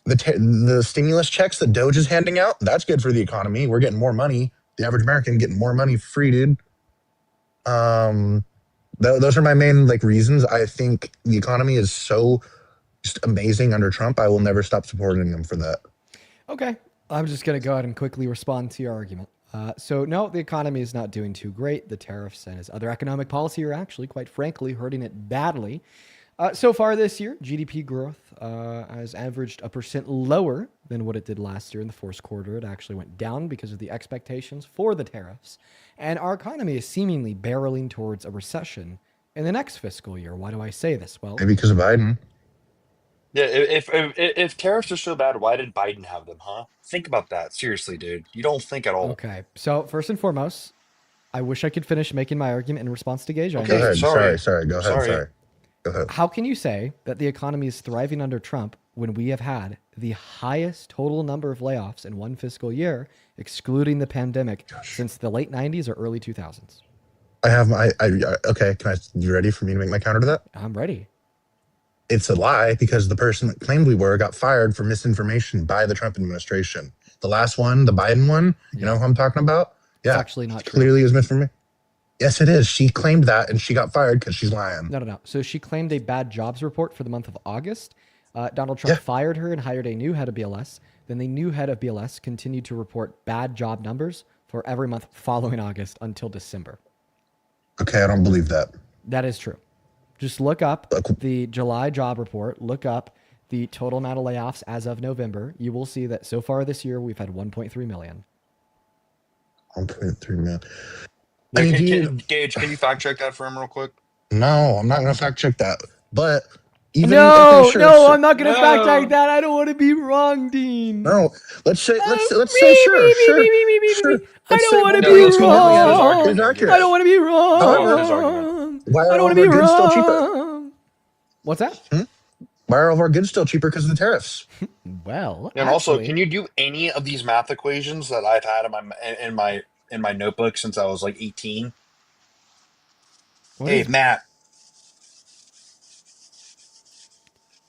The stimulus checks that Doge is handing out, that's good for the economy. We're getting more money. The average American getting more money for free, dude. Those are my main like reasons. I think the economy is so just amazing under Trump. I will never stop supporting him for that. Okay. I'm just going to go ahead and quickly respond to your argument. So, no, the economy is not doing too great. The tariffs and his other economic policy are actually, quite frankly, hurting it badly. So far this year, GDP growth has averaged 1% lower than what it did last year in the fourth quarter. It actually went down because of the expectations for the tariffs. And our economy is seemingly barreling towards a recession in the next fiscal year. Why do I say this? Well, Maybe because of Biden. Yeah, if tariffs are so bad, why did Biden have them, huh? Think about that. Seriously, dude. You don't think at all. okay. So, first and foremost, I wish I could finish making my argument in response to Gage. I Go Okay, ahead. understand. Sorry. Go ahead. Sorry. Sorry. Go ahead. How can you say that the economy is thriving under Trump when we have had the highest total number of layoffs in one fiscal year, excluding the pandemic, since the late 90s or early 2000s? I have my. Okay. You ready for me to make my counter to that? I'm ready. It's a lie because the person that claimed we were got fired for misinformation by the Trump administration. The last one, the Biden one, you know who I'm talking about? It's actually not true. Clearly, it was misinformation. Yes, it is. She claimed that, and she got fired because she's lying. No. So she claimed a bad jobs report for the month of August. Donald Trump fired her and hired a new head of BLS. Then the new head of BLS continued to report bad job numbers for every month following August until December. Okay, I don't believe that. That is true. Just look up the July job report. Look up the total amount of layoffs as of November. You will see that so far this year, we've had 1.3 million. 1.3 million. Yeah, I mean, Gage, can you fact check that for him real quick? No, I'm not going to fact check that. But even No, okay, no, I'm not going to fact No. check that. I don't want to be wrong, Dean. No, let's say Me, sure. I don't want to No, be let's go look at his wrong. argument. It's accurate. I don't want to be wrong. Let's go look at his argument. Why I are don't all want of to be our goods still cheaper? wrong. What's that? Why are all of our goods still cheaper because of the tariffs? Well, And also, actually, can you do any of these math equations that I've had in my notebook since I was like 18? what Hey, is- Matt,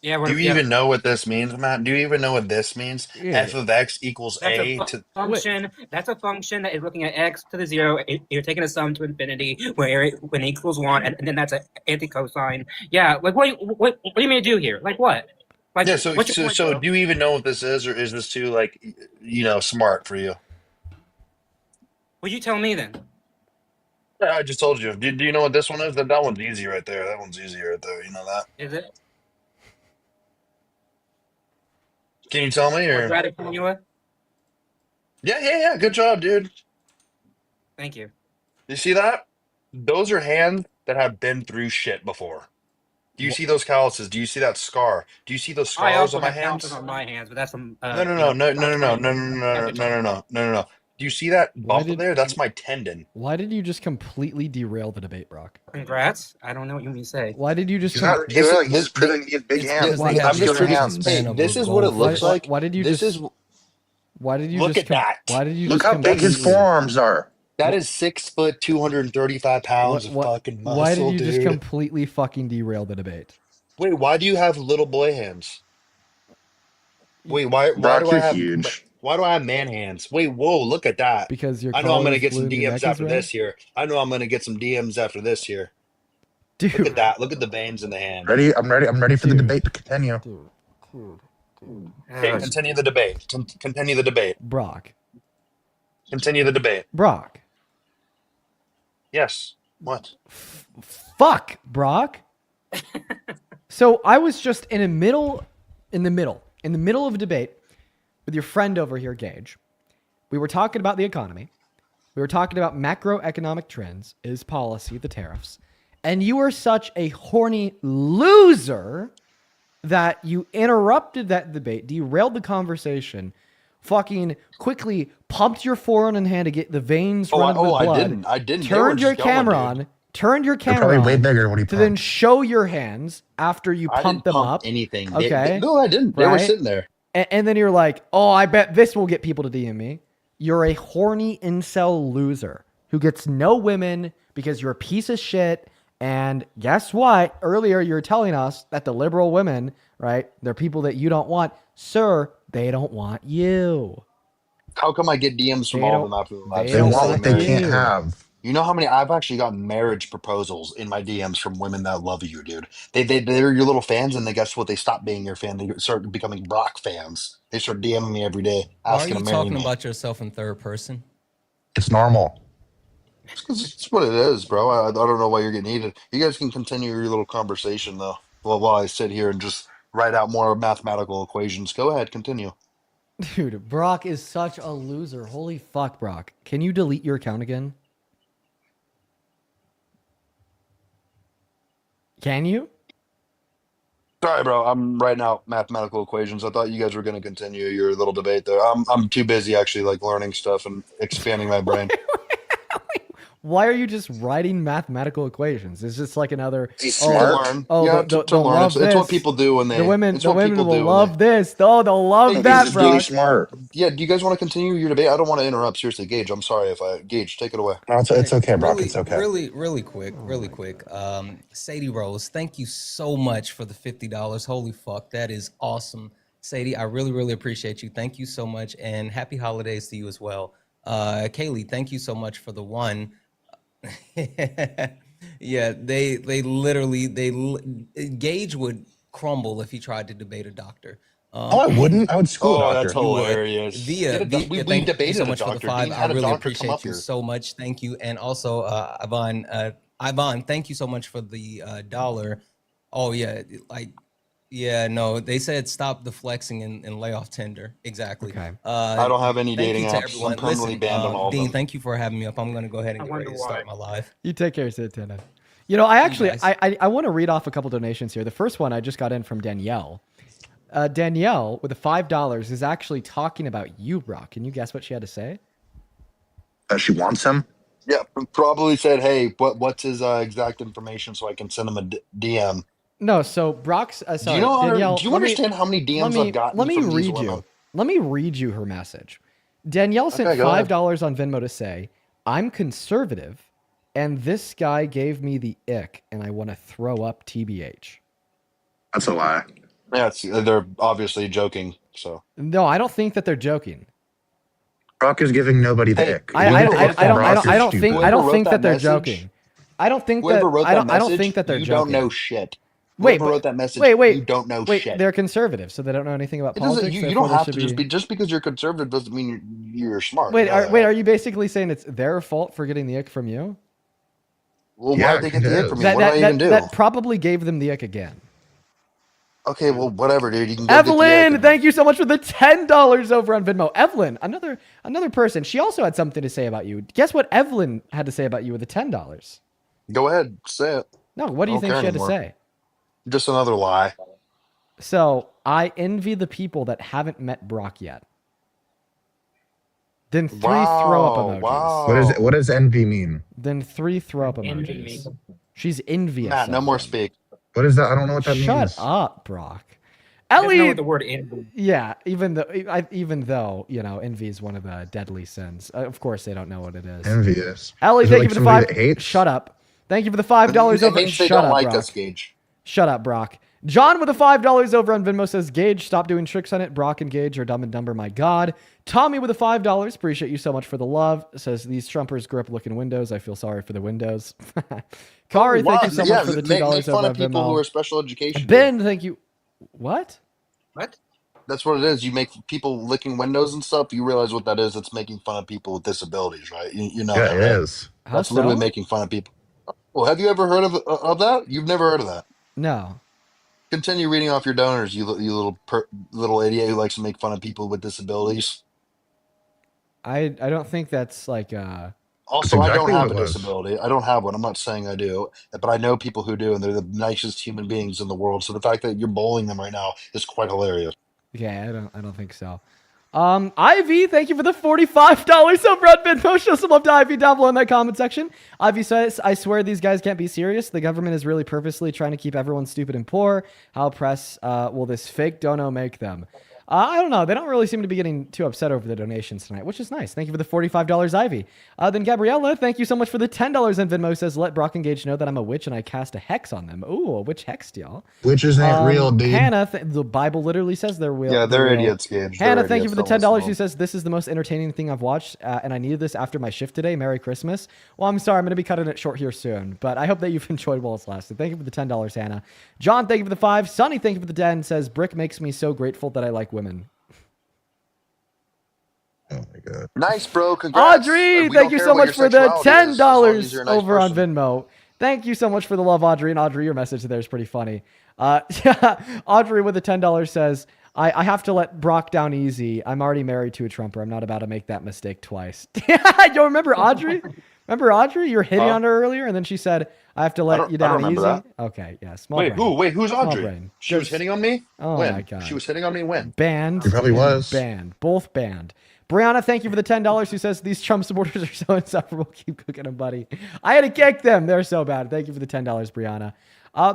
Yeah, do you even know what this means, Matt? Do you even know what this means? Yeah. F of x equals that's a a to. function. That's a function that is looking at x to the 0. You're taking a sum to infinity, where when it equals 1, and then that's an anti-cosine. Yeah, like what do you mean to do here? Like what? Like Yeah, so what's your so point, so bro? do you even know what this is, or is this too like smart for you? Well, you tell me then. Yeah, I just told you. Do you know what this one is? That one's easy right there. That one's easy right there. You know that? Is it Can you tell me or? quadratic formula? Yeah. Good job, dude. Thank you. You see that? Those are hands that have been through shit before. Do you see those calluses? Do you see that scar? Do you see those I scars also on my have calluses hands? on my hands, but that's from No. Do you see that Why bump did- there? That's my tendon. why did you just completely derail the debate, Brock? Congrats. I don't know what you mean to say. Why did you just? He's not derailing. He's proving he has big It's hands. because they Why- have I'm just short proving- span Hey, of this a is what it golf. looks like. Why did you This just? is Why did you Look just? at that. Why did you Look just? how big his completely- forearms are. that is 6 foot, 235 pounds of fucking muscle, Why did you dude. just completely fucking derail the debate? Wait, why do you have little boy hands? Wait, why Brock, do I you're have huge. why do I have man hands? Wait, whoa, look at that. Because your I know I'm gonna collar is get blue some and your DMs neck is after red? this here. I know I'm gonna get some DMs after this here. Look Dude, at that. Look at the veins in the hand. Ready? I'm ready. I'm ready for the Dude. debate to continue. dude. Okay, continue the debate. Continue the debate. Brock. Continue the debate. Brock. Yes. What? Fuck, Brock. So I was just in the middle of a debate with your friend over here, Gage. We were talking about the economy. We were talking about macroeconomic trends, his policy, the tariffs. And you were such a horny loser that you interrupted that debate, derailed the conversation, fucking quickly pumped your forearm in hand to get the veins running with blood. I didn't. Turned your camera on. Turned your camera probably way on bigger when he to then pumped. show your hands after you I pumped didn't them pump up. anything. Okay. No, I didn't. They were Right? sitting there. And then you're like, oh, I bet this will get people to DM me. You're a horny incel loser who gets no women because you're a piece of shit. And guess what? Earlier, you were telling us that the liberal women, right, they're people that you don't want. Sir, they don't want you. How come I get DMs from They all of don't- them after the last they They don't want want what they you. can't have. You know how many I've actually gotten marriage proposals in my DMs from women that love you, dude. They're your little fans, and they guess what? They stop being your fan. They start becoming Brock fans. They start DMing me every day, Why are asking you to marry talking me. about yourself in third person? It's normal. It's what it is, bro. I don't know why you're getting heated. You guys can continue your little conversation though, while I sit here and just write out more mathematical equations. Go ahead, continue. Dude, Brock is such a loser. Holy fuck, Brock. Can you delete your account again? Can you? Sorry, bro. I'm writing out mathematical equations. I thought you guys were going to continue your little debate there. I'm too busy actually like learning stuff and expanding my brain. Why are you just writing mathematical equations? It's just like another. He's To smart. learn. Oh, Yeah, they'll to learn. love It's what this. people do when they. The women, it's the what women people will do when love this. Oh, they'll love Hey, that, He's bro. really smart. Yeah, do you guys want to continue your debate? I don't want to interrupt. Seriously, Gage. I'm sorry if I Gage. Take it away. No, it's okay, Brock. Really, It's okay. really quick. Sadie Rose, thank you so much for the $50. Holy fuck, that is awesome. Sadie, I really appreciate you. Thank you so much, and happy holidays to you as well. Kaylee, thank you so much for the one. Yeah, Gage would crumble if he tried to debate a doctor. Oh, I wouldn't. I would school a Oh, doctor. that's hilarious. Via, Get a Via, we thank you debated so a much for the doctor. 5. Dean I had a really doctor come appreciate up you here. so much. Thank you. And also, Ivan, thank you so much for the $1. Oh yeah, no, they said stop the flexing and lay off Tinder. Exactly. Okay. I don't have any Thank dating you to apps. everyone. I'm permanently Listen, banned on all of Dean, them. thank you for having me up. I'm gonna go ahead and I get ready wonder to start why. my live. You take care, Santana. You know, I actually, guys. I want to read off a couple donations here. The first one I just got in from Danielle. Danielle with the $5 is actually talking about you, Brock. Can you guess what she had to say? She wants him. Yeah, probably said, "Hey, what's his exact information so I can send him a DM." No, so Brock's Do sorry, you know? Danielle. Do you let me- understand how many DMs I've gotten let me from these read women? you. Let me read you her message. Danielle sent Okay, go ahead. $5 on Venmo to say, "I'm conservative, and this guy gave me the ick, and I want to throw up, TBH." That's a lie. Yeah, they're obviously joking. So No, I don't think that they're joking. Brock is giving nobody the Hey, ick. I You don't think think Brock is I don't stupid. think that that they're message- joking. I don't think that whoever wrote I that don't message, think that they're you joking. don't know shit. Wait, Whoever but- wrote that message, wait, you don't know wait, shit. they're conservative, so they don't know anything about It doesn't. politics. You therefore don't they have should to just because you're conservative doesn't mean you're smart. Wait, You know wait, that. are you basically saying it's their fault for getting the ick from you? Well, Yeah, why'd they get the it ick from is. me? What did I even do? That probably gave them the ick again. Okay, well, whatever, dude. You can go get the Evelyn, ick. thank you so much for the $10 over on Venmo. Evelyn, another person. She also had something to say about you. Guess what Evelyn had to say about you with the $10? Go ahead, say it. No, what do I you don't think care she had anymore. to say? Just another lie. So, I envy the people that haven't met Brock yet. Then 3 throw up emojis. Wow. What does envy mean? Then 3 throw up Envy emojis. me. She's envious. Matt, no of more them. speak. What is that? I don't know what that Shut means. up, Brock. I don't know Ellie, what the word envy. yeah, even though you know envy is one of the deadly sins. Of course, they don't know what it is. Envious. Ellie, Is it thank like you for the somebody $5. that hates? Shut up. Thank you for the $5 That over. means they Shut don't up, like Brock. us, Gage. Shut up, Brock. John with the $5 over on Venmo says, "Gage, stop doing tricks on it. Brock and Gage are dumb and dumber. My God." Tommy with the $5. Appreciate you so much for the love. Says, "These Trumpers grew up looking Windows. I feel sorry for the Windows." Kari, thank you so much for the $2 make fun over on of people who Venmo. are special education. Ben, thank you. What? What? That's what it is. You make people licking windows and stuff. You realize what that is? It's making fun of people with disabilities, right? You know Yeah, that, it right? is. How That's literally so? making fun of people. Well, have you ever heard of that? You've never heard of that. No. Continue reading off your donors, you little idiot who likes to make fun of people with disabilities. I don't think that's like That's Also, I don't exactly what have it a was. disability. I don't have one. I'm not saying I do, but I know people who do, and they're the nicest human beings in the world. So the fact that you're bullying them right now is quite hilarious. yeah, I don't think so. Ivy, thank you for the $45 over on Venmo. Show some love to Ivy down below in that comment section. Ivy says, I swear these guys can't be serious. The government is really purposely trying to keep everyone stupid and poor. How press will this fake dono make them? I don't know. They don't really seem to be getting too upset over the donations tonight, which is nice. Thank you for the $45, Ivy. Then Gabriella, thank you so much for the $10 in Venmo. Says, let Brock and Gage know that I'm a witch and I cast a hex on them. Ooh, a witch hexed y'all. Witches ain't real, dude. Hannah, the Bible literally says they're real. Yeah, they're idiots, Gage. Hannah, They're thank you idiots. for the Don't listen $10. to She them. says, this is the most entertaining thing I've watched, and I needed this after my shift today. Merry Christmas. Well, I'm sorry. I'm going to be cutting it short here soon, but I hope that you've enjoyed while it's lasted. Thank you for the $10, Hannah. John, thank you for the 5. Sonny, thank you for the 10. Says, Brick makes me so grateful that I like women. Oh my god. Nice, bro. Congrats. Audrey, We thank don't you care so what your much for the sexuality is, as long as $10 you're a nice over on person. Venmo. Thank you so much for the love, Audrey. And Audrey, your message there is pretty funny. Audrey with the $10 says, I have to let Brock down easy. I'm already married to a Trumper. I'm not about to make that mistake twice. You remember Audrey? Remember Audrey? You were hitting Huh? on her earlier, and then she said, I have to I let don't. you I don't down remember easy. that. Okay, yeah, small Wait, brain. who's Small Audrey? brain. She was Just- hitting on me. Oh When? my God. She was hitting on me when? Banned. He probably and was. Banned. Both banned. Brianna, thank you for the $10. Who says these Trump supporters are so insufferable. Keep cooking them, buddy. I had to kick them. They're so bad. Thank you for the $10, Brianna.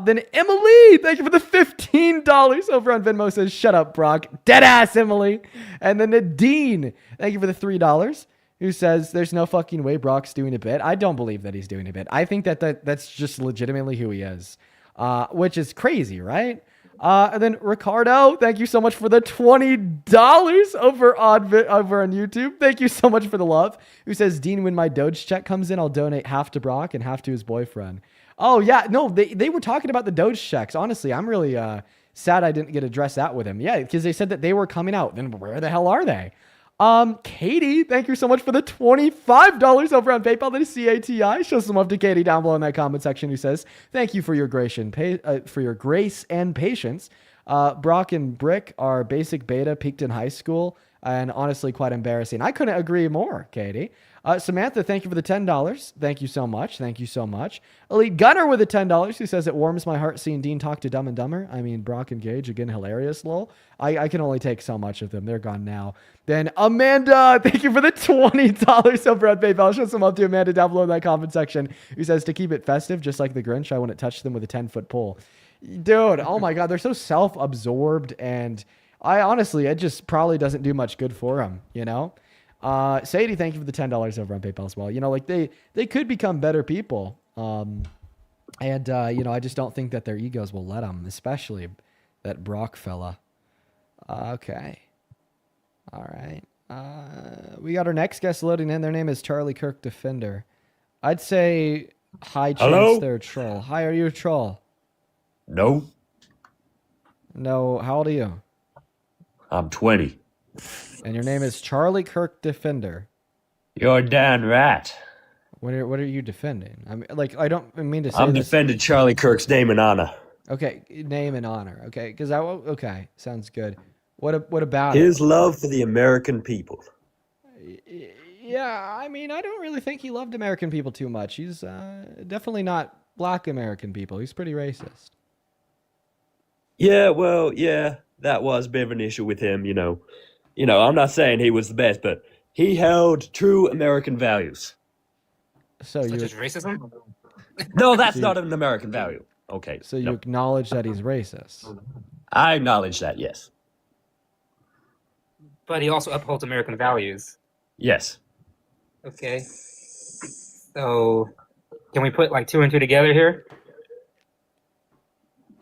Then Emily, thank you for the $15 over on Venmo. Says, shut up, Brock. Deadass Emily. And then Nadine, thank you for the $3. Who says there's no fucking way Brock's doing a bit. I don't believe that he's doing a bit. I think that's just legitimately who he is, which is crazy, right? And then Ricardo, thank you so much for the $20 over on YouTube. Thank you so much for the love. Who says, Dean, when my Doge check comes in, I'll donate half to Brock and half to his boyfriend. Oh yeah, no, they were talking about the Doge checks. Honestly, I'm really sad I didn't get to address that with him. Yeah, because they said that they were coming out. Then where the hell are they? Katie, thank you so much for the $25 over on PayPal. That is CATI. Show some love to Katie down below in that comment section, who says, thank you for your grace and patience. Brock and Brick are basic beta, peaked in high school, and honestly quite embarrassing. I couldn't agree more, Katie. Samantha, thank you for the $10. Thank you so much. Thank you so much. Elite Gunner with the $10, who says, it warms my heart seeing Dean talk to Dumb and Dumber. I mean, Brock and Gage, again, hilarious, lol. I can only take so much of them. They're gone now. Then Amanda, thank you for the $20 over on PayPal. Show some love to Amanda down below in that comment section, who says, to keep it festive, just like the Grinch, I wouldn't touch them with a 10-foot pole. Dude, oh my God, they're so self-absorbed, and I honestly, it just probably doesn't do much good for them, you know? Sadie, thank you for the $10 over on PayPal as well. You know, like they could become better people. And you know, I just don't think that their egos will let them, especially that Brock fella. Okay. All right. We got our next guest loading in. Their name is Charlie Kirk Defender. I'd say high chance Hello? they're a troll. Hi, are you a troll? No, No. How old are you? I'm 20. And your name is Charlie Kirk Defender. You're damn right. What are you defending? I mean, like, I don't mean to say I'm this. defending Charlie Kirk's name and honor. Okay, name and honor. Okay, because okay, sounds good. What about His love for the American people. it? Yeah, I mean, I don't really think he loved American people too much. He's definitely not black American people. He's pretty racist. Yeah, well, yeah, that was a bit of an issue with him, you know. You know, I'm not saying he was the best, but he held true American values. So Such you as racism? No, that's So not an American value. Okay, so you no. acknowledge that he's racist. I acknowledge that, yes. But he also upholds American values. Yes. Okay. So, can we put like 2 and 2 together here?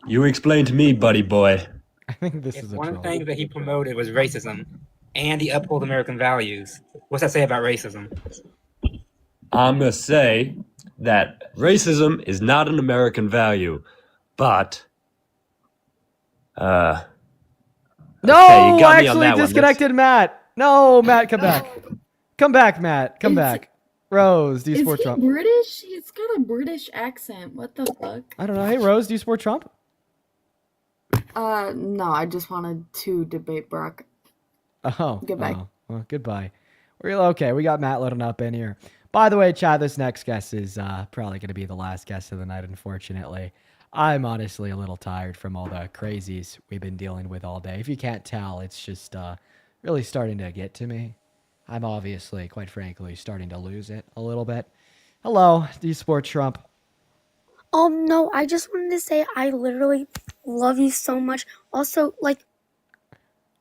You explain to me, buddy boy. I think this If is a one troll. thing that he promoted was racism, and he upheld American values, what's that say about racism? I'm going to say that racism is not an American value, but No, Okay, you got me on actually that one. disconnected Matt. No, Matt, come back. Come back, Matt. Come It's- back. Rose, do you Is support he Trump? British? He's got a British accent. What the fuck? I don't know. Hey, Rose, do you support Trump? No, I just wanted to debate Brock. Oh. Goodbye. Oh, well, goodbye. Okay, we got Matt loading up in here. By the way, Chad, this next guest is probably going to be the last guest of the night, unfortunately. I'm honestly a little tired from all the crazies we've been dealing with all day. If you can't tell, it's just really starting to get to me. I'm obviously, quite frankly, starting to lose it a little bit. Hello, do you support Trump? No, I just wanted to say I literally love you so much. Also, like,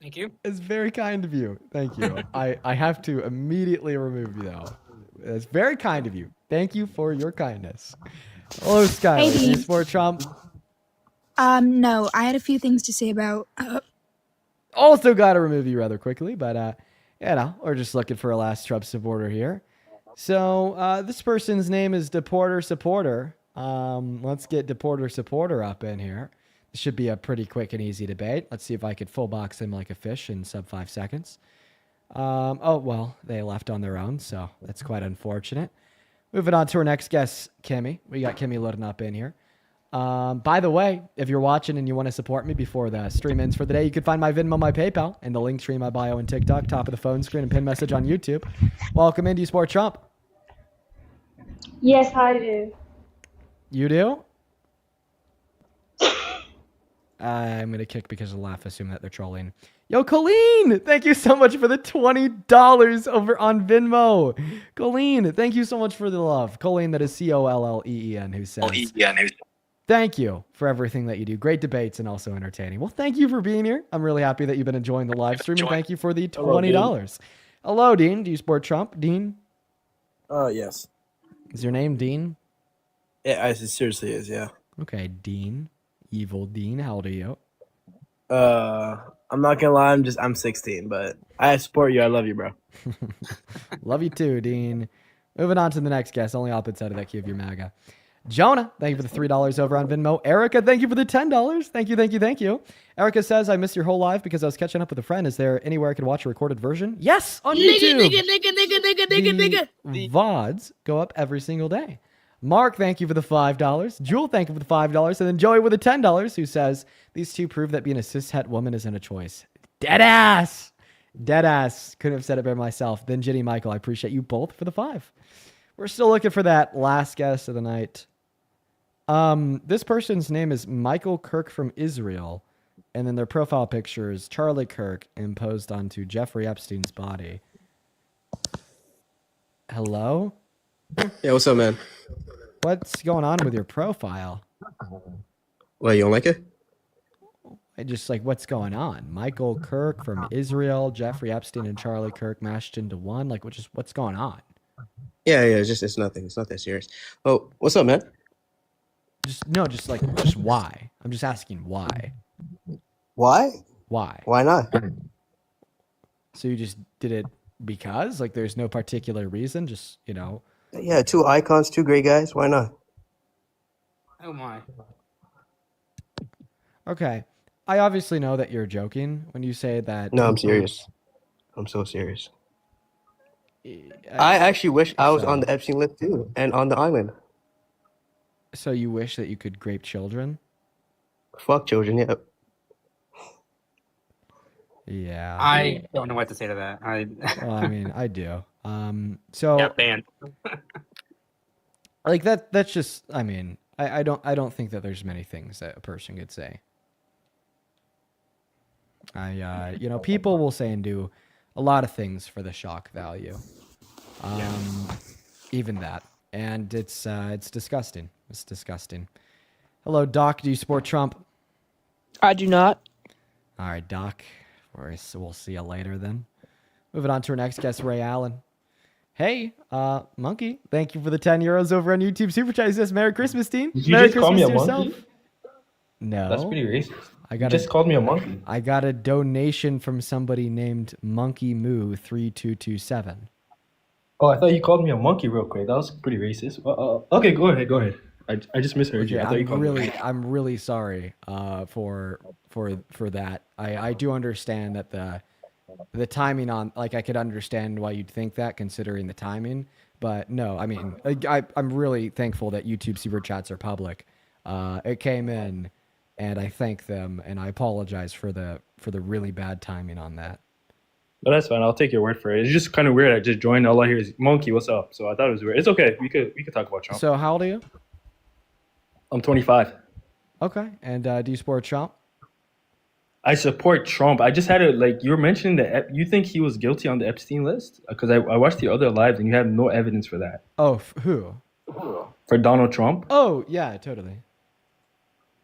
Thank you. It's very kind of you. Thank you. I have to immediately remove you, though. It's very kind of you. Thank you for your kindness. Hello, Skylar. Do you support Trump? No, I had a few things to say about. Also got to remove you rather quickly, but, we're just looking for a last Trump supporter here. So this person's name is Deporter Supporter. Let's get Deporter Supporter up in here. This should be a pretty quick and easy debate. Let's see if I could full box him like a fish in sub 5 seconds. Oh, well, they left on their own, so that's quite unfortunate. Moving on to our next guest, Kimmy. We got Kimmy loading up in here. By the way, if you're watching and you want to support me before the stream ends for the day, you can find my Venmo, my PayPal, and the link tree in my bio and TikTok, top of the phone screen, and pin message on YouTube. Welcome in. Do you support Trump? yes, I do. You do? I'm going to kick because of the laugh, assume that they're trolling. Yo, Colleen, thank you so much for the $20 over on Venmo. Colleen, thank you so much for the love. Colleen, that is Colleen, who says, thank you for everything that you do. Great debates and also entertaining. Well, thank you for being here. I'm really happy that you've been enjoying the live stream, and thank you for the $20. Hello, Dean. Do you support Trump? Dean? Yes. Is your name Dean? It seriously is, yeah. Okay, Dean. Evil Dean. How old are you? I'm not gonna lie, I'm 16, but I support you. I love you, bro. Love you too, Dean. Moving on to the next guest, only opposite side of that cube, your MAGA. Jonah, thank you for the $3 over on Venmo. Erica, thank you for the $10. Thank you, thank you, thank you. Erica says, I missed your whole live because I was catching up with a friend. Is there anywhere I could watch a recorded version? Yes, on YouTube. The VODs go up every single day. Mark, thank you for the $5. Jewel, thank you for the $5. And then Joey with the $10, who says, these two prove that being a cis-het woman isn't a choice. Deadass. Deadass. Couldn't have said it better myself. Then Jenny Michael, I appreciate you both for the $5. We're still looking for that last guest of the night. This person's name is Michael Kirk from Israel. And then their profile picture is Charlie Kirk imposed onto Jeffrey Epstein's body. Hello? Yeah, what's up, man? What's going on with your profile? What, you don't like it? I just like, what's going on? Michael Kirk from Israel, Jeffrey Epstein and Charlie Kirk mashed into one. Like, what's going on? Yeah, it's nothing. It's not that serious. Oh, what's up, man? Just why? I'm just asking why. Why? Why? Why not? So you just did it because? Like, there's no particular reason? Just, Yeah, two icons, two great guys. Why not? Oh my. Okay. I obviously know that you're joking when you say that. No, I'm serious. I'm so serious. I actually wish I was on the Epstein list too, and on the island. So you wish that you could grape children? Fuck children, yeah. Yeah. I don't know what to say to that. Well, I mean, I do. So yeah, banned. like that's just, I mean, I don't think that there's many things that a person could say. People will say and do a lot of things for the shock value. Even that. And it's disgusting. It's disgusting. Hello, Doc. Do you support Trump? I do not. All right, Doc. We'll see you later then. Moving on to our next guest, Ray Allen. Hey, Monkey. Thank you for the €10 over on YouTube Super Chat. He says, Merry Christmas, Dean. Did you Merry just call me a Christmas to monkey? yourself. No. That's pretty racist. You just called me a monkey. I got a donation from somebody named Monkey Moo 3227. Oh, I thought you called me a monkey real quick. That was pretty racist. Okay, go ahead. I just misheard Okay, you. I thought you called me. I'm really sorry for that. I do understand that the timing on, like, I could understand why you'd think that considering the timing, but no, I mean, I'm really thankful that YouTube super chats are public. It came in, and I thank them, and I apologize for the really bad timing on that. But that's fine. I'll take your word for it. It's just kind of weird. I just joined. All I hear is Monkey. What's up? So I thought it was weird. It's okay. We could talk about Trump. So how old are you? I'm 25. Okay, and do you support Trump? I support Trump. I just had to, like, you were mentioning that you think he was guilty on the Epstein list, because I watched the other lives and you have no evidence for that. Oh, who? For Donald Trump. Oh yeah, totally.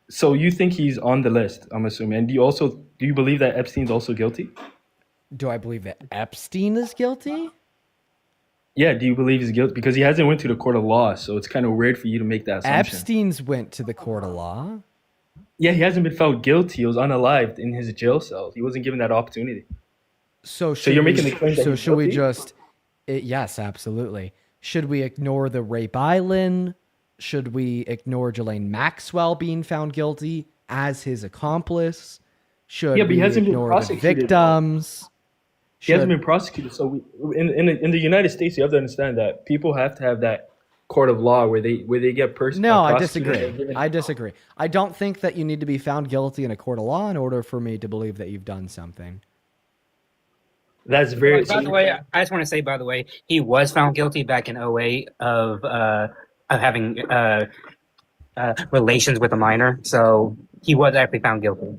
So you think he's on the list? I'm assuming. And do you believe that Epstein's also guilty? Do I believe that Epstein is guilty? Yeah. Do you believe he's guilty? Because he hasn't went to the court of law, so it's kind of weird for you to make that assumption. Epstein's went to the court of law. Yeah, he hasn't been found guilty. He was unalived in his jail cell. He wasn't given that opportunity. So you're making the claim that so he's should we guilty? just? Yes, absolutely. Should we ignore the rape island? Should we ignore Ghislaine Maxwell being found guilty as his accomplice? Should But he we hasn't been ignore the prosecuted. victims? He hasn't been prosecuted. So in the United States, you have to understand that people have to have that court of law where they get No, I prosecuted. disagree. I disagree. I don't think that you need to be found guilty in a court of law in order for me to believe that you've done something. That's very. By the way, I just want to say, by the way, he was found guilty back in '08 of having relations with a minor. So he was actually found guilty.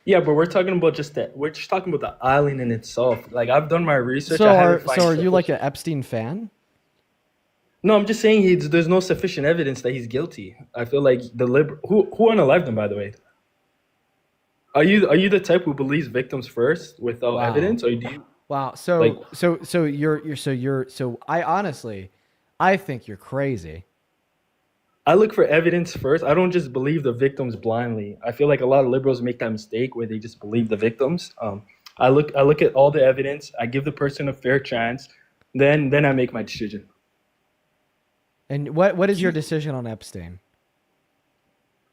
Yeah, but we're talking about just that. We're just talking about the island in itself. Like, I've done my research. So I are haven't found you like an Epstein fan? No, I'm just saying there's no sufficient evidence that he's guilty. I feel like who unalived him, by the way. Are you the type who believes victims first without evidence, or do you? Wow. So Like- so I honestly, I think you're crazy. I look for evidence first. I don't just believe the victims blindly. I feel like a lot of liberals make that mistake where they just believe the victims. I look at all the evidence. I give the person a fair chance. Then I make my decision. And what is your decision on Epstein?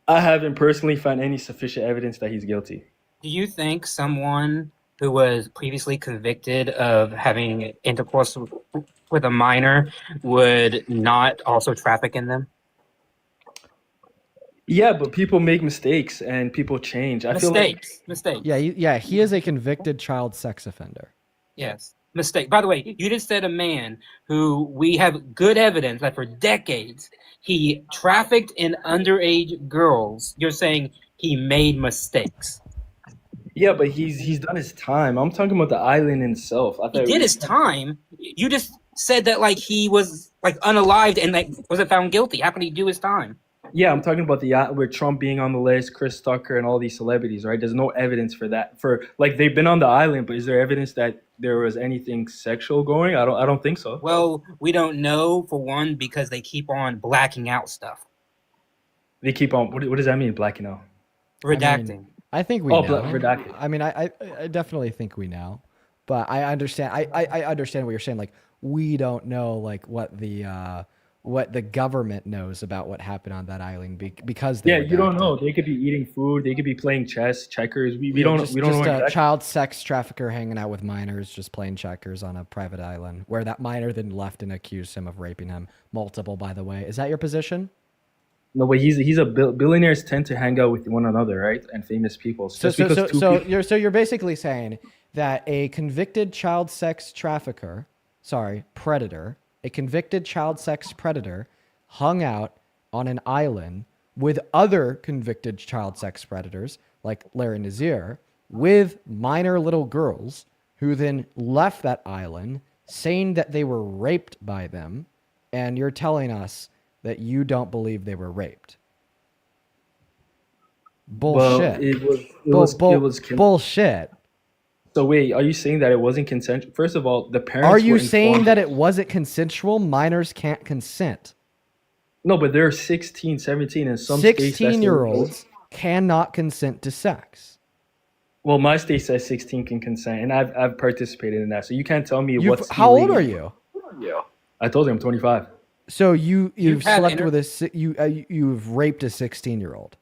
I haven't personally found any sufficient evidence that he's guilty. Do you think someone who was previously convicted of having intercourse with a minor would not also traffic in them? Yeah, but people make mistakes and people change. I feel like Mistakes. Yeah, he is a convicted child sex offender. Yes. Mistake. By the way, you just said a man who we have good evidence that for decades he trafficked in underage girls. You're saying he made mistakes. Yeah, but he's done his time. I'm talking about the island itself. I He thought did his time. You just said that like he was like unalived and like wasn't found guilty. How can he do his time? Yeah, I'm talking about the with Trump being on the list, Chris Tucker, and all these celebrities, right? There's no evidence for that. For like they've been on the island, but is there evidence that there was anything sexual going? I don't think so. Well, we don't know for one because they keep on blacking out stuff. They keep on. What does that mean, blacking out? Redacting. I think we Oh, know. redacted. I mean, I definitely think we know, but I understand. I understand what you're saying. Like, we don't know like what the government knows about what happened on that island because they You don't redacted. know. They could be eating food. They could be playing chess, checkers. We don't know. Just Exactly. a child sex trafficker hanging out with minors, just playing checkers on a private island, where that minor then left and accused him of raping him. Multiple, by the way. Is that your position? No, but billionaires tend to hang out with one another, right? And famous people. So you're basically saying that a convicted child sex predator, a convicted child sex predator hung out on an island with other convicted child sex predators like Larry Nassar with minor little girls who then left that island saying that they were raped by them, and you're telling us that you don't believe they were raped. Bullshit. Well, it was bullshit. So wait, are you saying that it wasn't consensual? First of all, the parents. Are you were saying informed- that it wasn't consensual? Minors can't consent. No, but they're 16, 17, and some states. 16-year-olds cannot consent to sex. Well, my state says 16 can consent, and I've participated in that. So you can't tell me You've- what's how old illegal. are you? I told you I'm 25. So you've had slept inter- with you've raped a 16-year-old.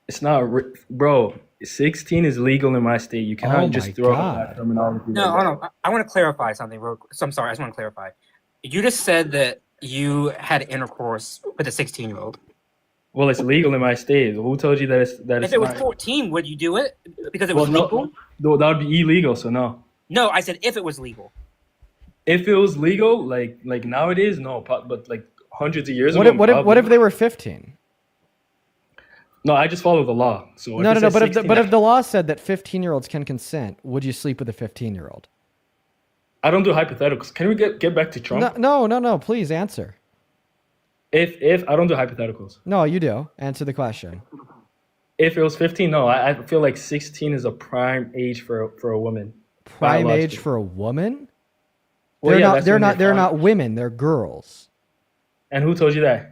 It's not, bro. 16 is legal in my state. You cannot Oh my just throw out God. that terminology. No, like hold on. I want to clarify something. So I'm sorry. I just want to clarify. You just said that you had intercourse with a 16-year-old. Well, it's legal in my state. Who told you that If it's it was not? 14, would you do it because it Well, was legal? no, that would be illegal. So no. No, I said if it was legal. If it was legal, like nowadays, no. But like hundreds of years What ago, if, what if what if probably. they were 15? No, I just follow the law. So No, if no, it no. says But 16, if the law said that 15-year-olds can consent, would you sleep with a 15-year-old? I don't do hypotheticals. Can we get back to Trump? No. Please answer. If I don't do hypotheticals. No, you do. Answer the question. If it was 15, no. I feel like 16 is a prime age for a woman. Prime age biologically. for a woman? Well, They're yeah, not. that's They're when not. they're They're fine. not women. They're girls. And who told you that?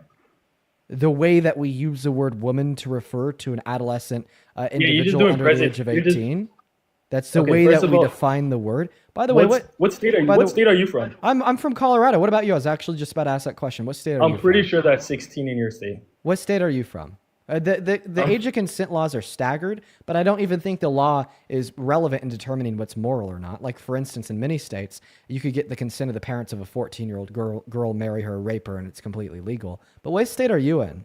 The way that we use the word woman to refer to an adolescent you're just individual doing under the present. age of You're just- 18. That's the Okay, way first that of we all, define the word. By the way, what state are you? by What the- state are you from? I'm from Colorado. What about you? I was actually just about to ask that question. What state are you I'm pretty from? sure that's 16 in your state. What state are you from? The age of consent laws are staggered, but I don't even think the law is relevant in determining what's moral or not. Like, for instance, in many states, you could get the consent of the parents of a 14-year-old girl, marry her, rape her, and it's completely legal. But what state are you in?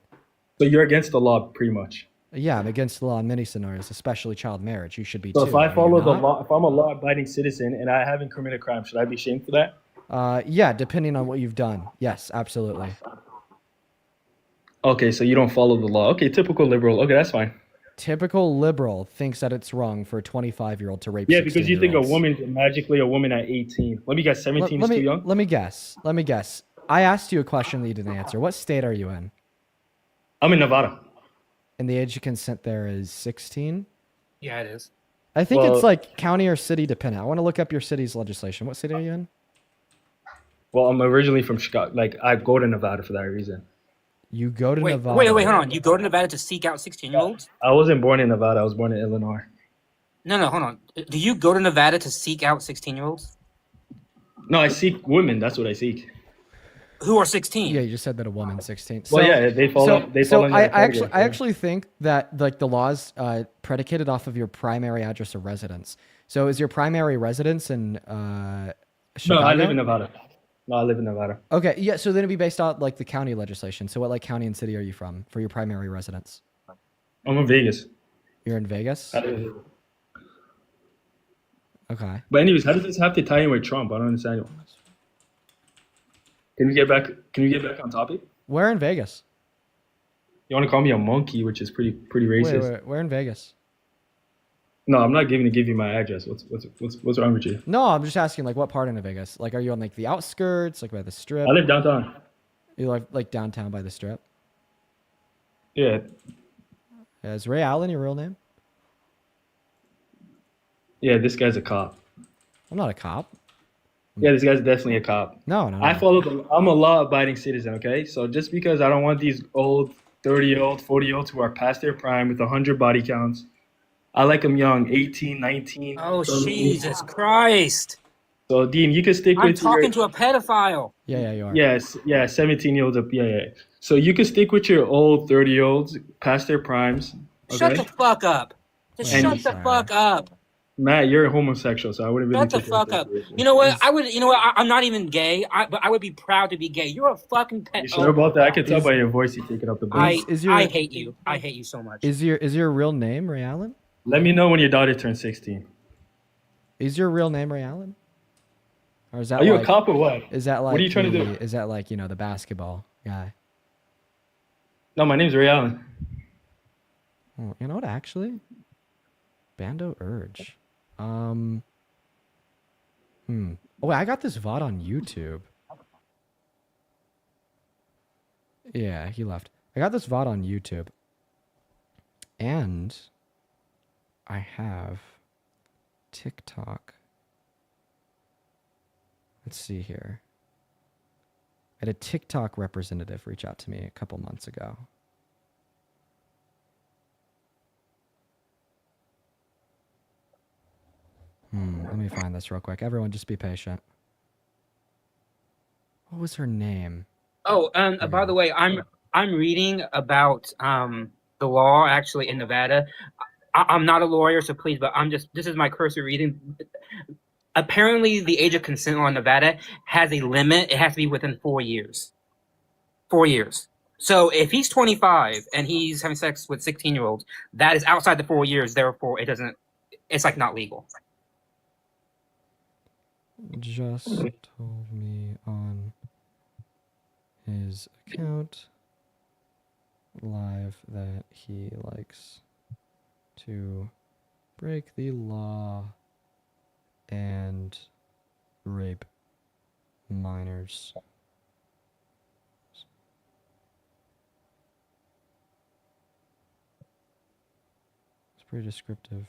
So you're against the law, pretty much. Yeah, I'm against the law in many scenarios, especially child marriage. You should be So too. if I are you follow the not? law, if I'm a law-abiding citizen and I haven't committed a crime, should I be shamed for that? Yeah, depending on what you've done. Yes, absolutely. Okay, so you don't follow the law. Okay, typical liberal. Okay, that's fine. Typical liberal thinks that it's wrong for a 25-year-old to rape. Yeah, because you think a 16-year-olds. woman's magically a woman at 18. Let me guess, 17 is too young. Let me guess. I asked you a question that you didn't answer. What state are you in? I'm in Nevada. And the age of consent there is 16? Yeah, it is. I think Well- it's like county or city dependent. I want to look up your city's legislation. What state are you in? Well, I'm originally from Chicago. Like, I go to Nevada for that reason. You go to Wait, Nevada. wait, hold on. You go to Nevada to seek out 16-year-olds? I wasn't born in Nevada. I was born in Illinois. No, hold on. Do you go to Nevada to seek out 16-year-olds? No, I seek women. That's what I seek. Who are 16? Yeah, you just said that a woman 16. Well, yeah, they fall. They fall under I the category, I actually think that like the laws predicated off of your primary address of residence. So is your primary residence in Chicago? No, I live in Nevada. No, I live in Nevada. Okay, yeah. So then it'd be based on like the county legislation. So what like county and city are you from for your primary residence? I'm in Vegas. You're in Vegas. I live in Vegas. Okay. But anyways, how does this have to tie in with Trump? I don't understand. Can we get back? Can we get back on topic? Where in Vegas? You want to call me a monkey, which is pretty racist. Wait, where in Vegas? No, I'm not going to give you my address. What's wrong with you? No, I'm just asking like what part in Vegas? Like, are you on like the outskirts, like by the strip? I live downtown. You live like downtown by the strip. Yeah. Is Ray Allen your real name? Yeah, this guy's a cop. I'm not a cop. Yeah, this guy's definitely a cop. No. I'm a law-abiding citizen, okay? So just because I don't want these old 30-year-old, 40-year-olds who are past their prime with 100 body counts, I like them young, 18, 19. Oh, Jesus Christ. So, Dean, you can stick I'm with talking to a pedophile. Yeah, you are. Yes, 17-year-olds. Yeah. So you can stick with your old 30-year-olds past their primes. Okay? Shut the fuck up. Just And- shut the fuck up. Matt, you're a homosexual, so I wouldn't really Shut the take fuck that up. seriously. You know what? I'm not even gay, but I would be proud to be gay. You're a fucking pet. You sure about that? I can tell by your voice you take it up the I, boots. I hate you. I hate you so much. Is your real name Ray Allen? Let me know when your daughter turns 16. Is your real name Ray Allen? Or is that Are you like, a cop or what? Is that like What are you trying to do? Is that like, the basketball guy? No, my name's Ray Allen. Oh, you know what actually? Bando Urge. Oh, wait, I got this VOD on YouTube. Yeah, he left. I got this VOD on YouTube. And I have TikTok. Let's see here. I had a TikTok representative reach out to me a couple months ago. Let me find this real quick. Everyone, just be patient. What was her name? Oh, by the way, I'm reading about the law actually in Nevada. I'm not a lawyer, so please, but this is my cursory reading. Apparently, the age of consent law in Nevada has a limit. It has to be within 4 years. 4 years. So if he's 25 and he's having sex with 16-year-olds, that is outside the 4 years. Therefore, it doesn't. It's like not legal. Just told me on his account live that he likes to break the law and rape minors. It's pretty descriptive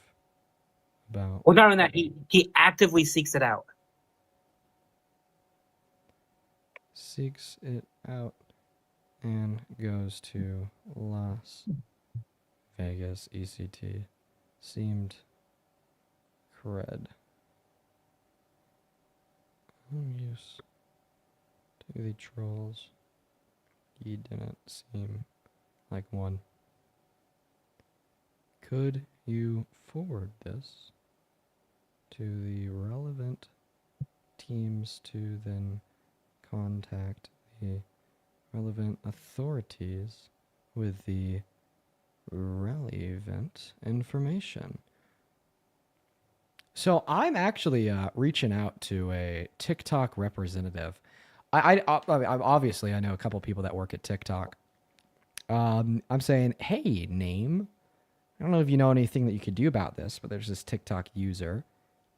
about. Well, not only that, he actively seeks it out. Seeks it out and goes to Las Vegas ECT. Seemed cred. Use to the trolls. He didn't seem like one. Could you forward this to the relevant teams to then contact the relevant authorities with the relevant information? So I'm actually reaching out to a TikTok representative. I obviously I know a couple people that work at TikTok. I'm saying, hey, name. I don't know if you know anything that you could do about this, but there's this TikTok user,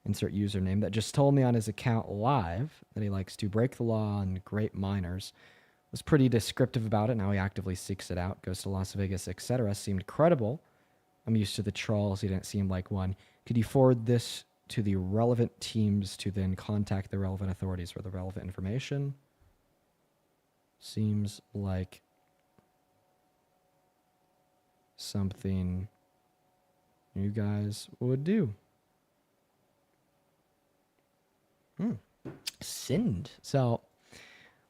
insert username, that just told me on his account live that he likes to break the law and rape minors. Was pretty descriptive about it. Now he actively seeks it out, goes to Las Vegas, etc. Seemed credible. I'm used to the trolls. He didn't seem like one. Could you forward this to the relevant teams to then contact the relevant authorities for the relevant information? Seems like something you guys would do. Send. So,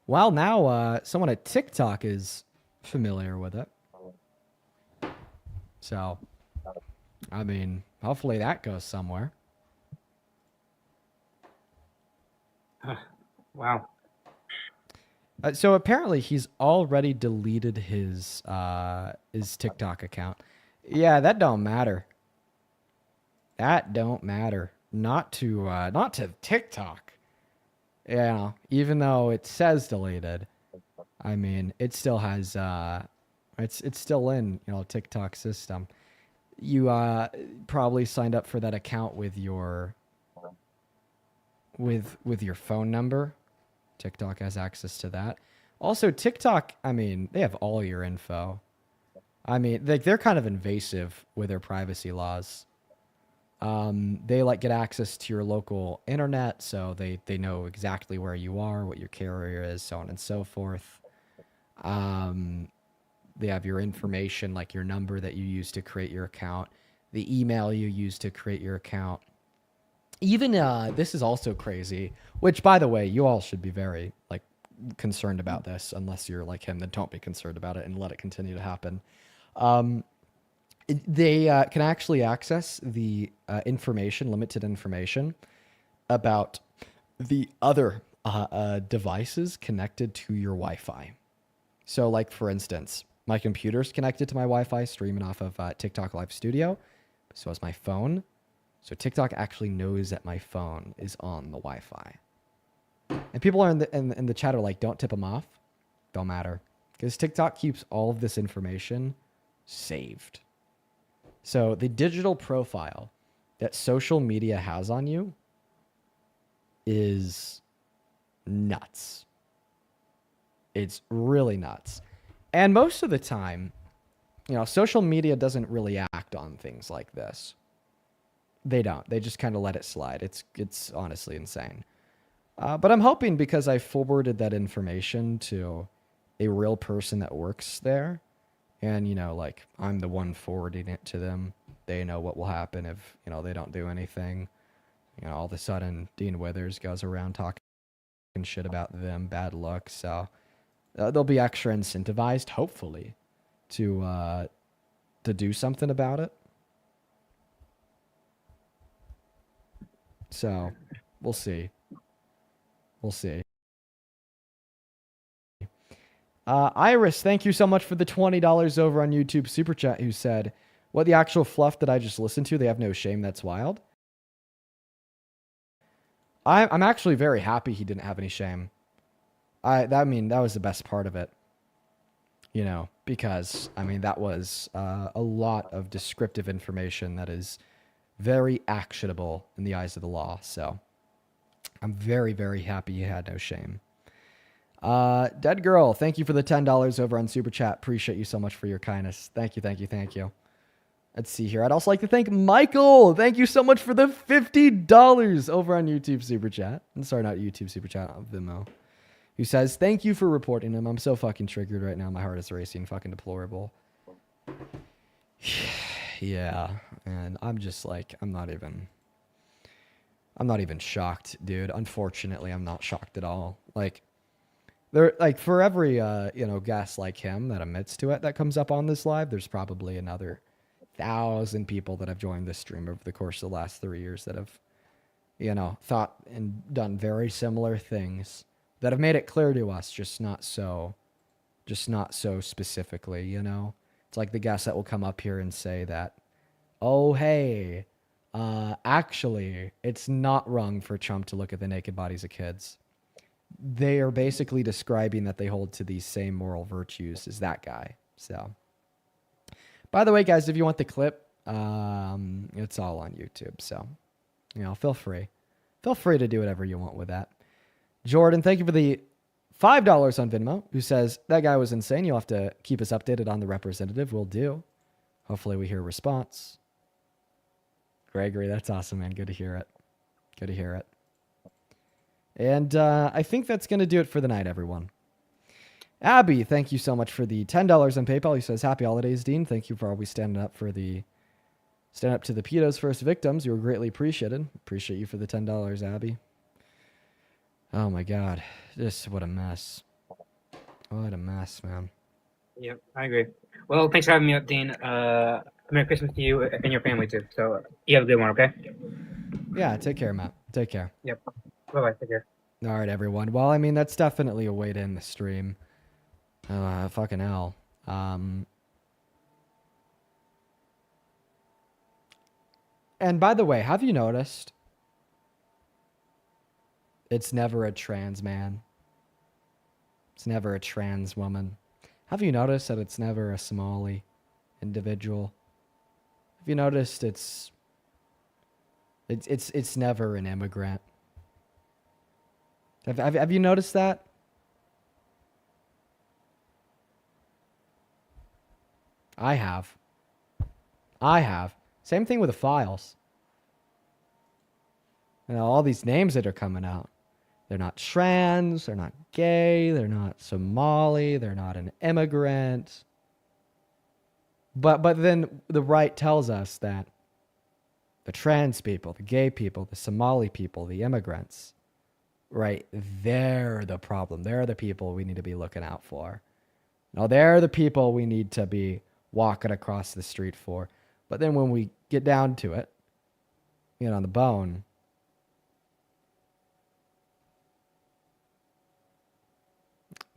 well, now someone at TikTok is familiar with it. So, I mean, hopefully that goes somewhere. Wow. So apparently he's already deleted his TikTok account. Yeah, that don't matter. That don't matter. Not to TikTok. Yeah, even though it says deleted, I mean, it still has it's still in, TikTok system. You probably signed up for that account with your phone number. TikTok has access to that. Also, TikTok, I mean, they have all your info. I mean, they're kind of invasive with their privacy laws. They get access to your local internet, so they know exactly where you are, what your carrier is, so on and so forth. They have your information, like your number that you use to create your account, the email you use to create your account. Even this is also crazy, which, by the way, you all should be very concerned about this. Unless you're like him, then don't be concerned about it and let it continue to happen. They can actually access the limited information about the other devices connected to your Wi-Fi. So, like, for instance, my computer's connected to my Wi-Fi, streaming off of TikTok Live Studio. So is my phone. So TikTok actually knows that my phone is on the Wi-Fi. And people are in the chat are like, don't tip them off. Don't matter. Because TikTok keeps all of this information saved. So the digital profile that social media has on you is nuts. It's really nuts. And most of the time, social media doesn't really act on things like this. They don't. They just kind of let it slide. It's honestly insane. But I'm hoping, because I forwarded that information to a real person that works there, and, I'm the one forwarding it to them, they know what will happen if, they don't do anything. All of a sudden, Dean Withers goes around talking shit about them, bad luck. So they'll be extra incentivized, hopefully, to do something about it. So, we'll see. We'll see. Iris, thank you so much for the $20 over on YouTube Super Chat, who said, what the actual fluff that I just listened to? They have no shame. That's wild. I'm actually very happy he didn't have any shame. That was the best part of it. You know, because, I mean, that was a lot of descriptive information that is very actionable in the eyes of the law. So, I'm very, very happy he had no shame. Dead Girl, thank you for the $10 over on Super Chat. Appreciate you so much for your kindness. Thank you, thank you, thank you. Let's see here. I'd also like to thank Michael. Thank you so much for the $50 over on YouTube Super Chat. I'm sorry, not YouTube Super Chat, on Venmo. Who says, thank you for reporting him. I'm so fucking triggered right now. My heart is racing. Fucking deplorable. Yeah. And I'm just like, I'm not even shocked, dude. Unfortunately, I'm not shocked at all. Like, for every, guest like him that admits to it that comes up on this live, there's probably another 1,000 people that have joined this stream over the course of the last 3 years that have, thought and done very similar things that have made it clear to us, just not so specifically, It's like the guest that will come up here and say that, oh, hey, actually, it's not wrong for Trump to look at the naked bodies of kids. They are basically describing that they hold to these same moral virtues as that guy. So, by the way, guys, if you want the clip, it's all on YouTube. So, feel free to do whatever you want with that. Jordan, thank you for the $5 on Venmo, who says, that guy was insane. You'll have to keep us updated on the representative. Will do. Hopefully we hear a response. Gregory, that's awesome, man. Good to hear it. Good to hear it. And I think that's going to do it for the night, everyone. Abby, thank you so much for the $10 on PayPal. He says, happy holidays, Dean. Thank you for always standing up to the pedo's first victims. You were greatly appreciated. Appreciate you for the $10, Abby. Oh my God. What a mess. What a mess, man. Yep, I agree. Well, thanks for having me up, Dean. Merry Christmas to you and your family too. So you have a good one, okay? Yeah, take care, Matt. Take care. Yep. Bye-bye. Take care. All right, everyone. Well, I mean, that's definitely a way to end the stream. Fucking hell. And by the way, have you noticed? It's never a trans man. It's never a trans woman. Have you noticed that it's never a Somali individual? Have you noticed it's never an immigrant? Have you noticed that? I have. Same thing with the files. All these names that are coming out. They're not trans, they're not gay, they're not Somali, they're not an immigrant. But then the right tells us that the trans people, the gay people, the Somali people, the immigrants, right, they're the problem. They're the people we need to be looking out for. Now, they're the people we need to be walking across the street for. But then when we get down to it, on the bone,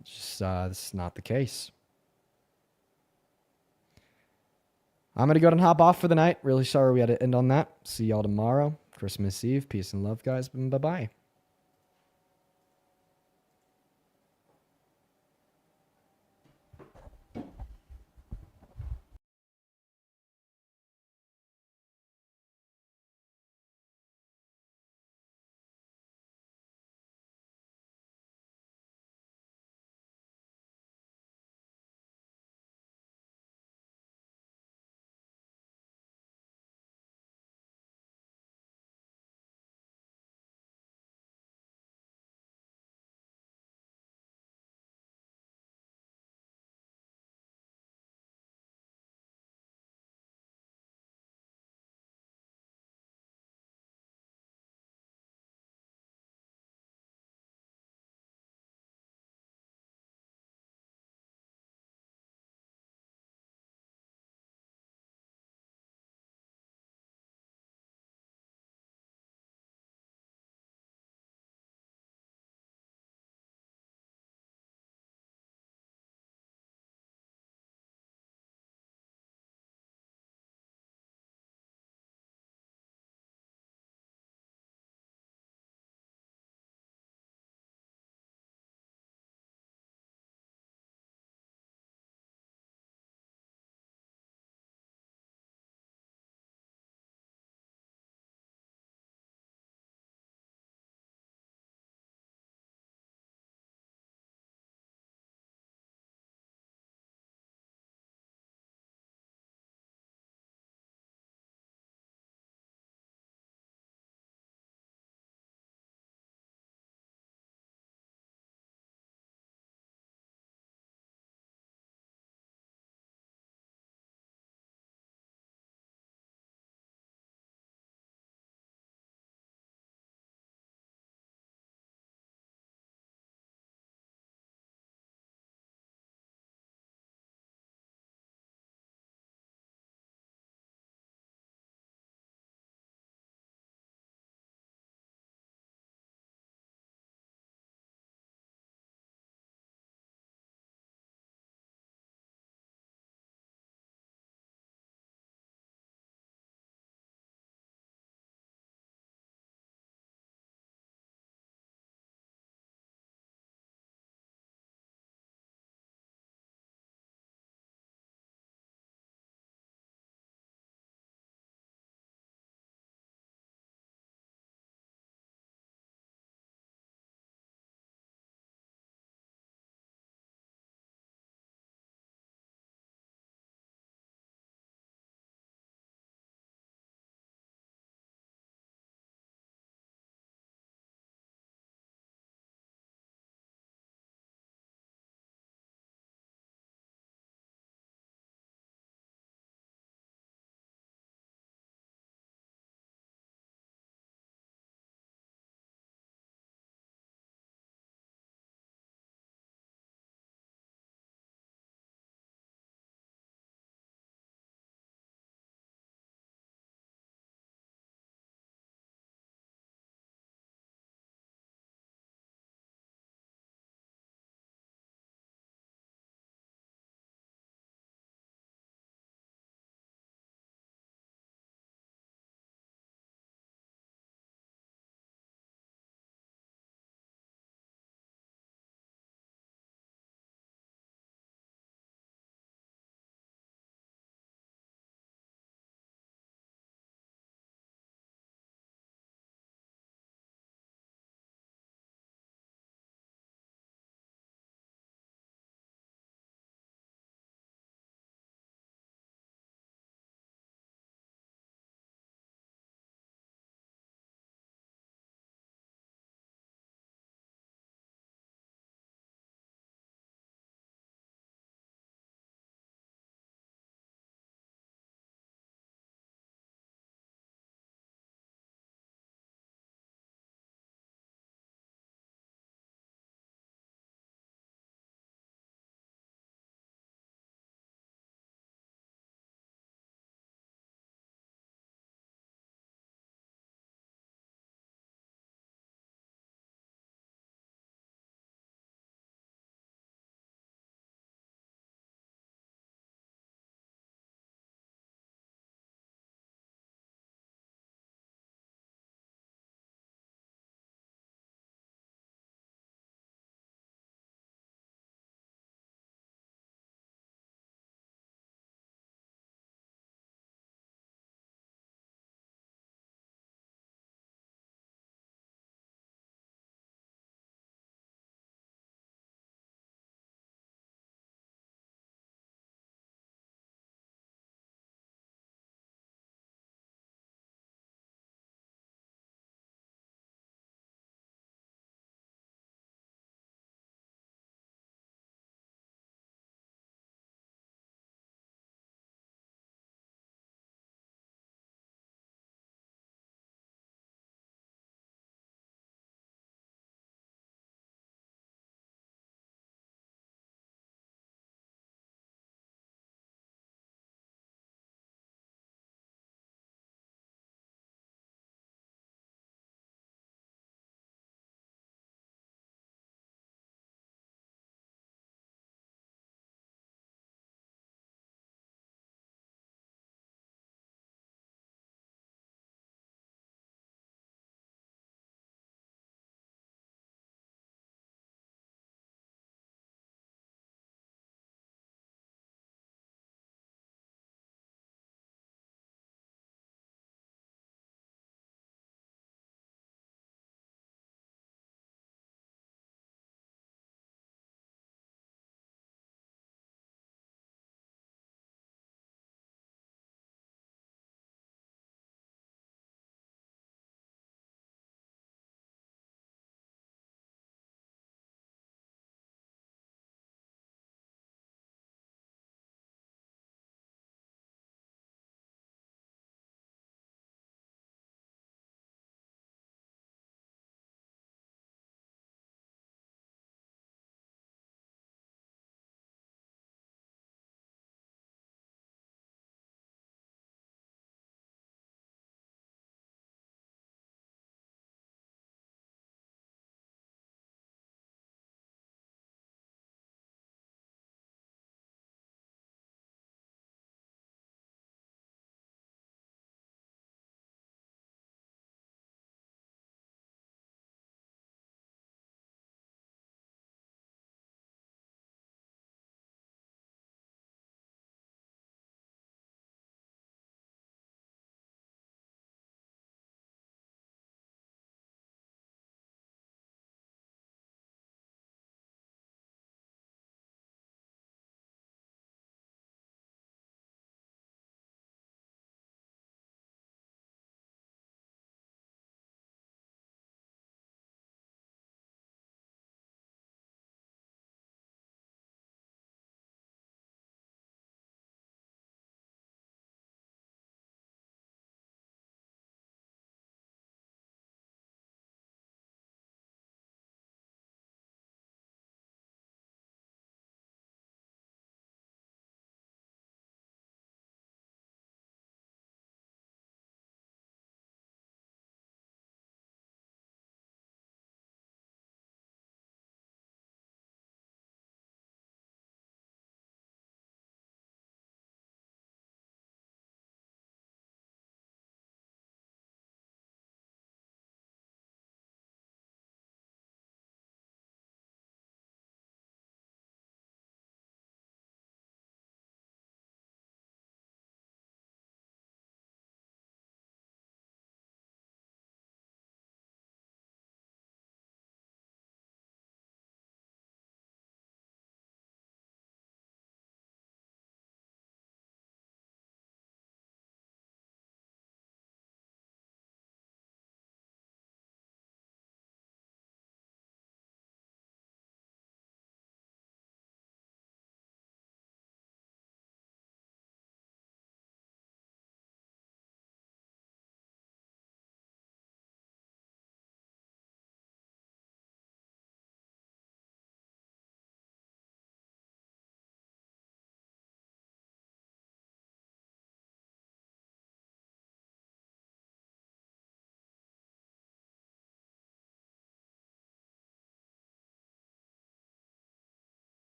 this is not the case. I'm going to go ahead and hop off for the night. Really sorry we had to end on that. See y'all tomorrow. Christmas Eve. Peace and love, guys. Bye-bye.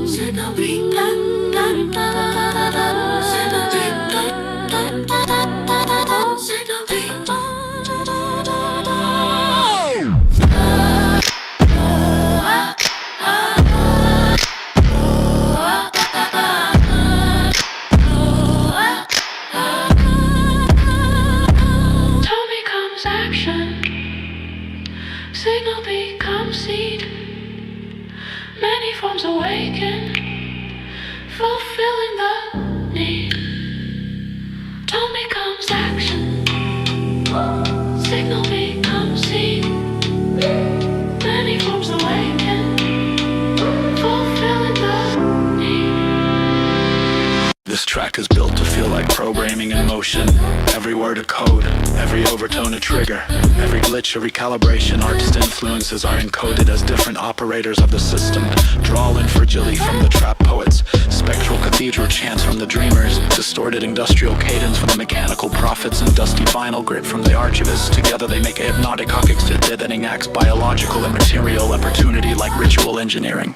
Signal becomes seed. Many forms awaken, fulfilling the need. Tone becomes action. Signal becomes seed. Many forms awaken, fulfilling the need. This track is built to feel like programming in motion. Every word a code, every overtone a trigger. Every glitch a recalibration. Artist influences are encoded as different operators of the system. Drawl in fragility from the trap poets. Spectral cathedral chants from the dreamers. Distorted industrial cadence from the mechanical prophets. And dusty vinyl grit from the archivists. Together they make a hypnotic hockey editing acts biological and material opportunity like ritual engineering.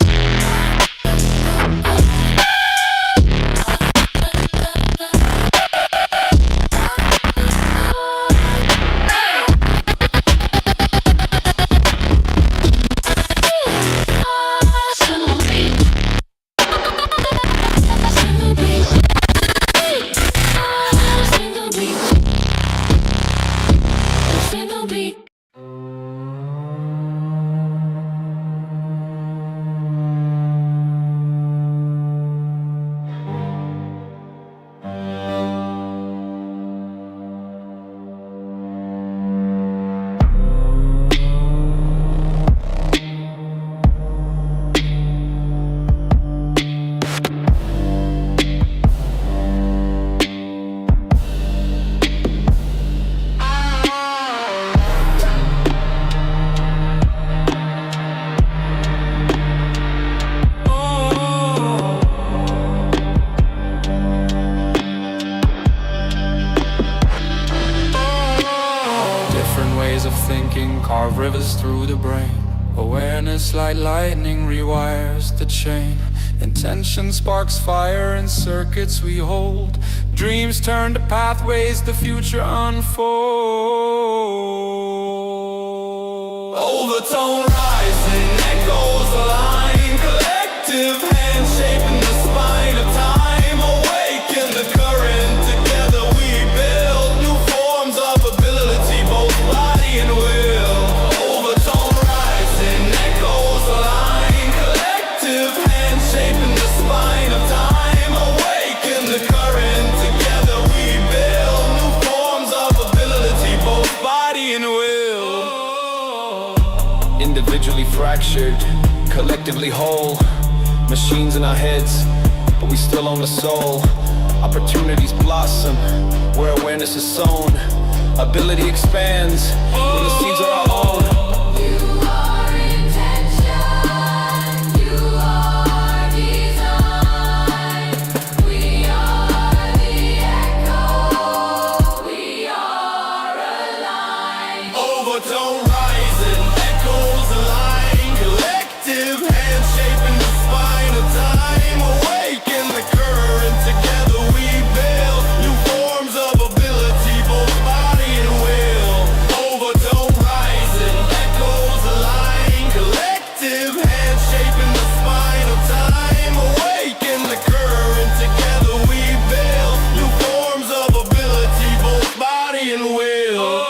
Carve rivers through the brain. Awareness like lightning rewires the chain. Intention sparks fire in circuits we hold. Dreams turn to pathways the future unfolds. Overtone rising, echoes align. Collective hands shaping the spine of time. Awaken the current, together we build new forms of ability, both body and will. Shaping the spine of time, awaken the current. Together we build new forms of ability, both body and will. Individually fractured, collectively whole. Machines in our heads, but we still own the soul. Opportunities blossom where awareness is sown. Ability expands when the seeds are our own. Overtone rising, echoes align. Collective hands shaping the spine of time. Awaken the current, together we build new forms of ability, both body and will. Overtone rising, echoes align. Collective hands shaping the spine of time. Awaken the current, together we build new forms of ability, both body and will.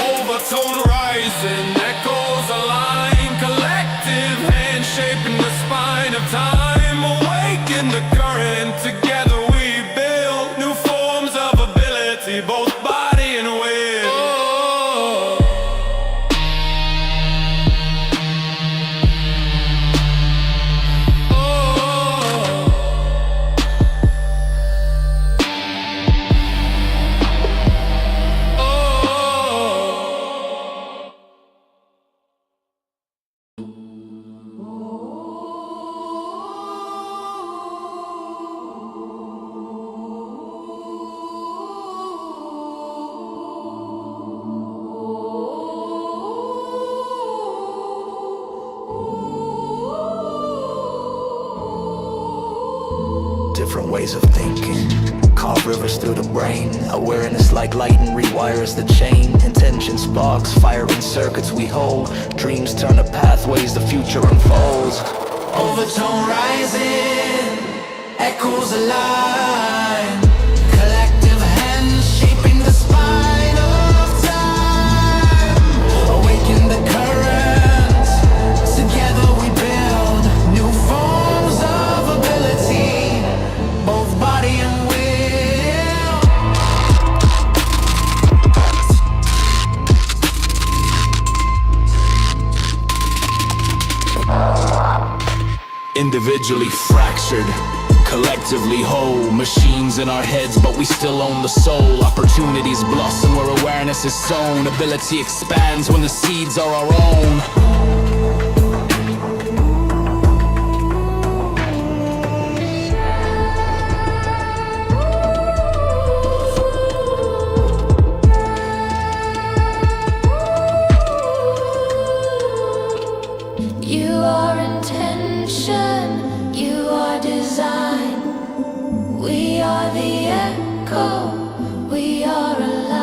Overtone rising, echoes align. Collective hands shaping the spine of time. Awaken the current, together we build new forms of ability, both body and will. different ways of thinking. Carve rivers through the brain. Awareness like light and rewires the chain. Intention sparks, firing circuits we hold. Dreams turn to pathways, the future unfolds. Overtone rising, echoes align. Collective hands shaping the spine of time. Awaken the currents, together we build new forms of ability, both body and will. Individually fractured, collectively whole. Machines in our heads, but we still own the soul. Opportunities blossom where awareness is sown. Ability expands when the seeds are our own. You are intention, you are design. We are the echo, we are aligned.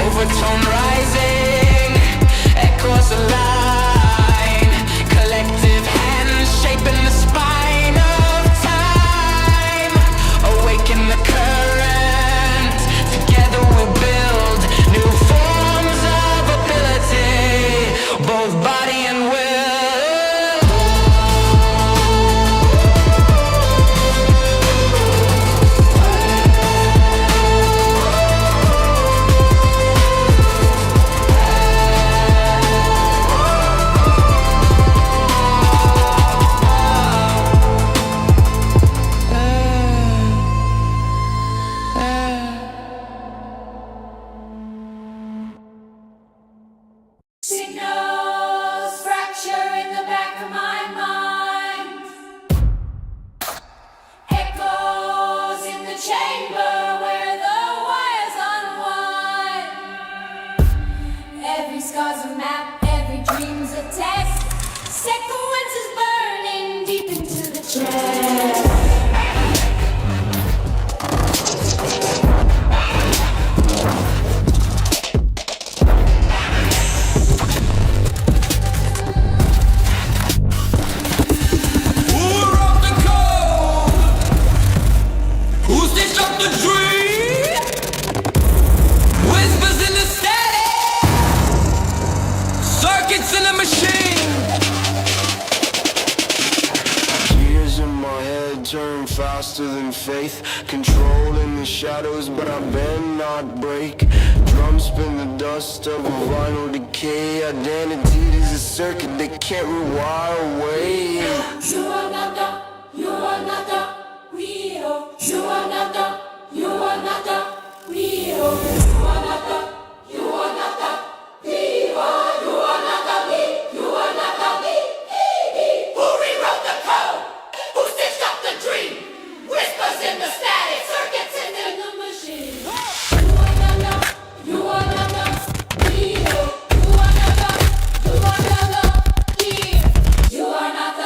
Overtone rising, echoes align. Collective hands shaping the spine of time. Awaken the current, together we build new forms of ability, both body and will. Signals fracture in the back of my mind. Echoes in the chamber where the wires unwind. Every scar's a map, every dream's a test. Sequences burning deep into the chest. Who wrote the code? Who stitched up the dream? Whispers in the static, circuits in the machine. Gears in my head turn faster than faith. Control in the shadows, but I bend not break. Drums spin the dust of a vinyl decay. Identity is a circuit they can't rewire away. You are not the, you are not the real. You are not the, you are not the real. You are not the, you are not the real. You are not the me, you are not the me. Who rewrote the code? Who stitched up the dream? Whispers in the static, circuits in the machine. You are not the, you are not the real. You are not the, you are not the real. You are not the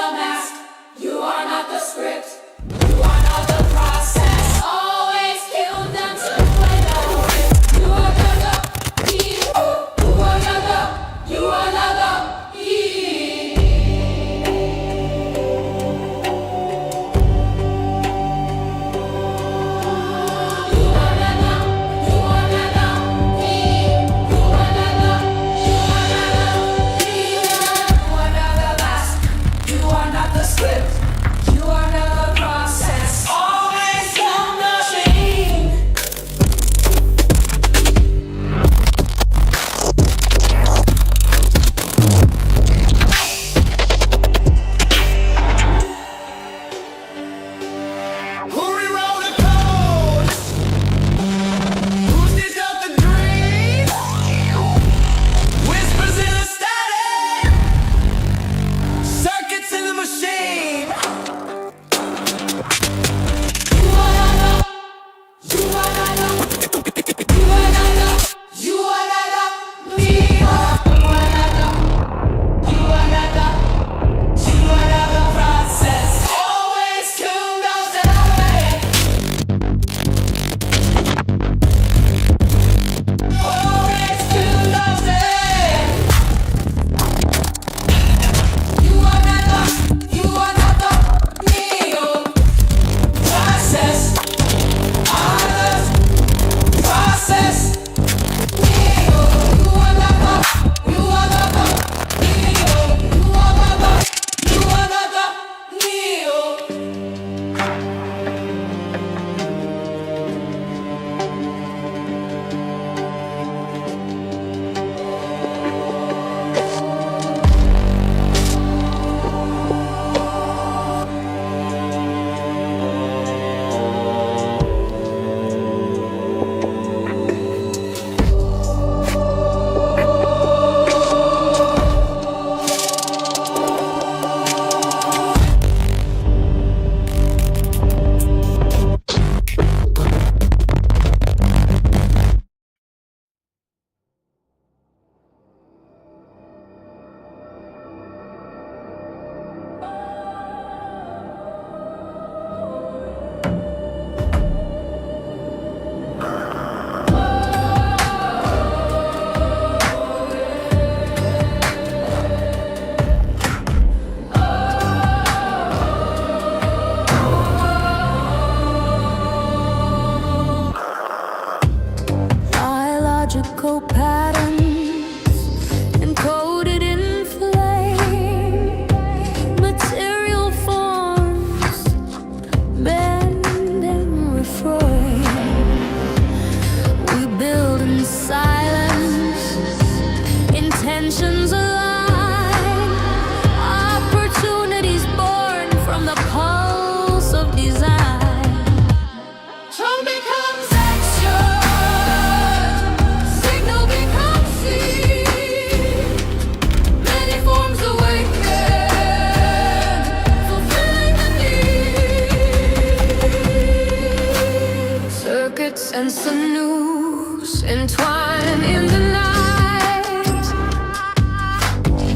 sense of news entwine in the night.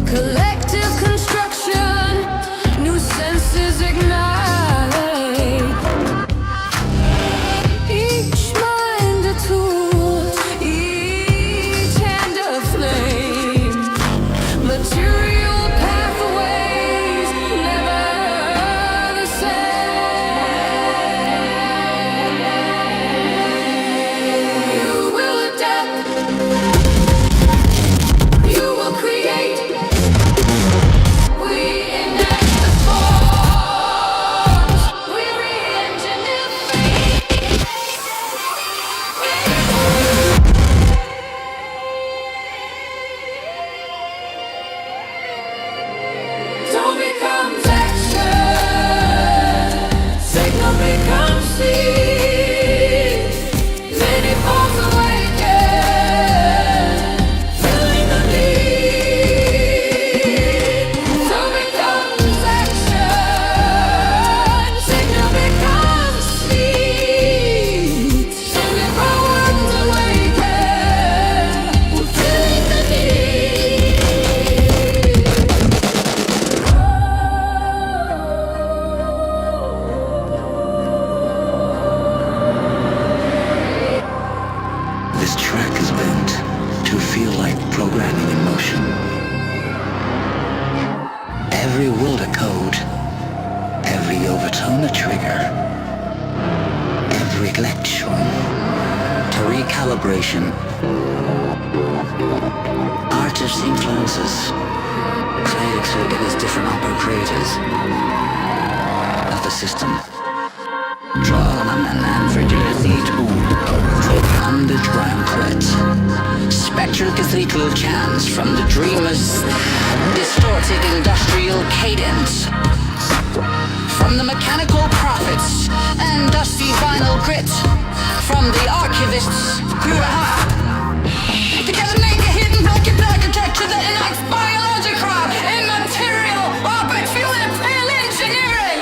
Collective construction, new senses ignite. Each mind a tool, each hand a flame. Material pathways never the same. You will adapt, you will create. We enact the forms, we re-engineer fate. Tone becomes action, signal becomes seed. Many forms awaken, filling the need. Tone becomes action, signal becomes seed. Many forms awaken, filling the need. This track is bent to feel like programming in motion. Every word a code, every overtone a trigger, every lecture to recalibration. Artists' influences created circuit as different opera creators of the system. Drawn and fragility to underground threat. Spectral cathedral chants from the dreamer's distorted industrial cadence. From the mechanical prophets and dusty vinyl grit. From the archivists who together make a hidden bucket architecture that enacts biological immaterial orbit fuel and pale engineering.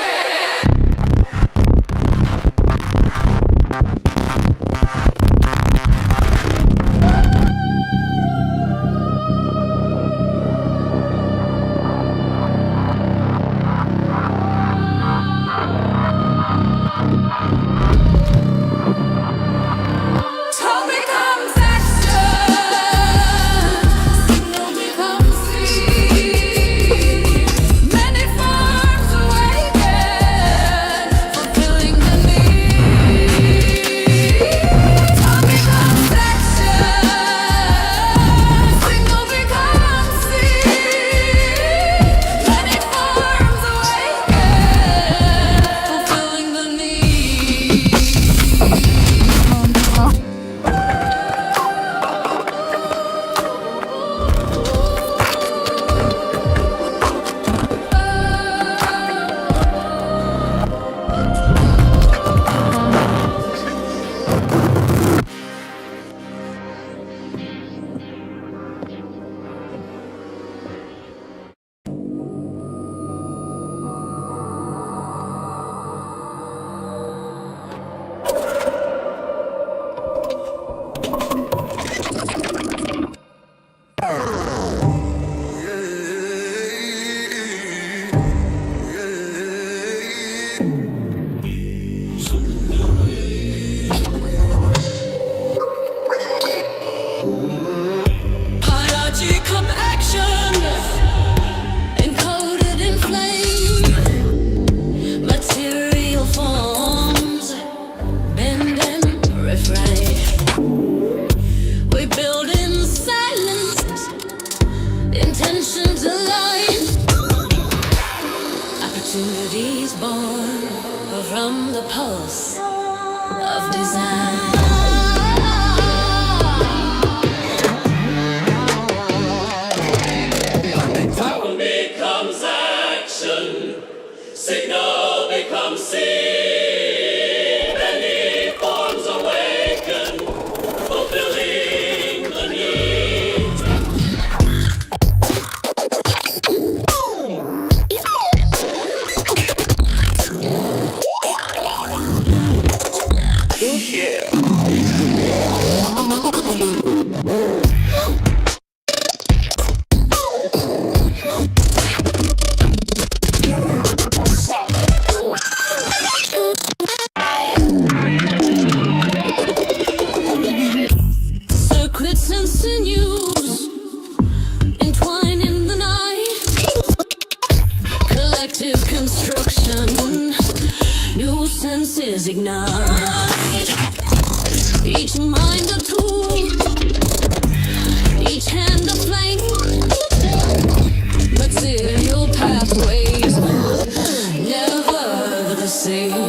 Tone becomes action, signal becomes seed. Many forms awaken, fulfilling the need. Tone becomes action, signal becomes seed. Many forms awaken, fulfilling the need. Biological action, encoded in flame. Material forms, bend and refrain. We build in silence, intentions aligned. Opportunities born from the pulse of design. Tone becomes action, signal becomes seed. Many forms awaken, fulfilling the need. Yeah. destruction. New senses ignite. Each mind a tool, each hand a flame. Material pathways, never the same.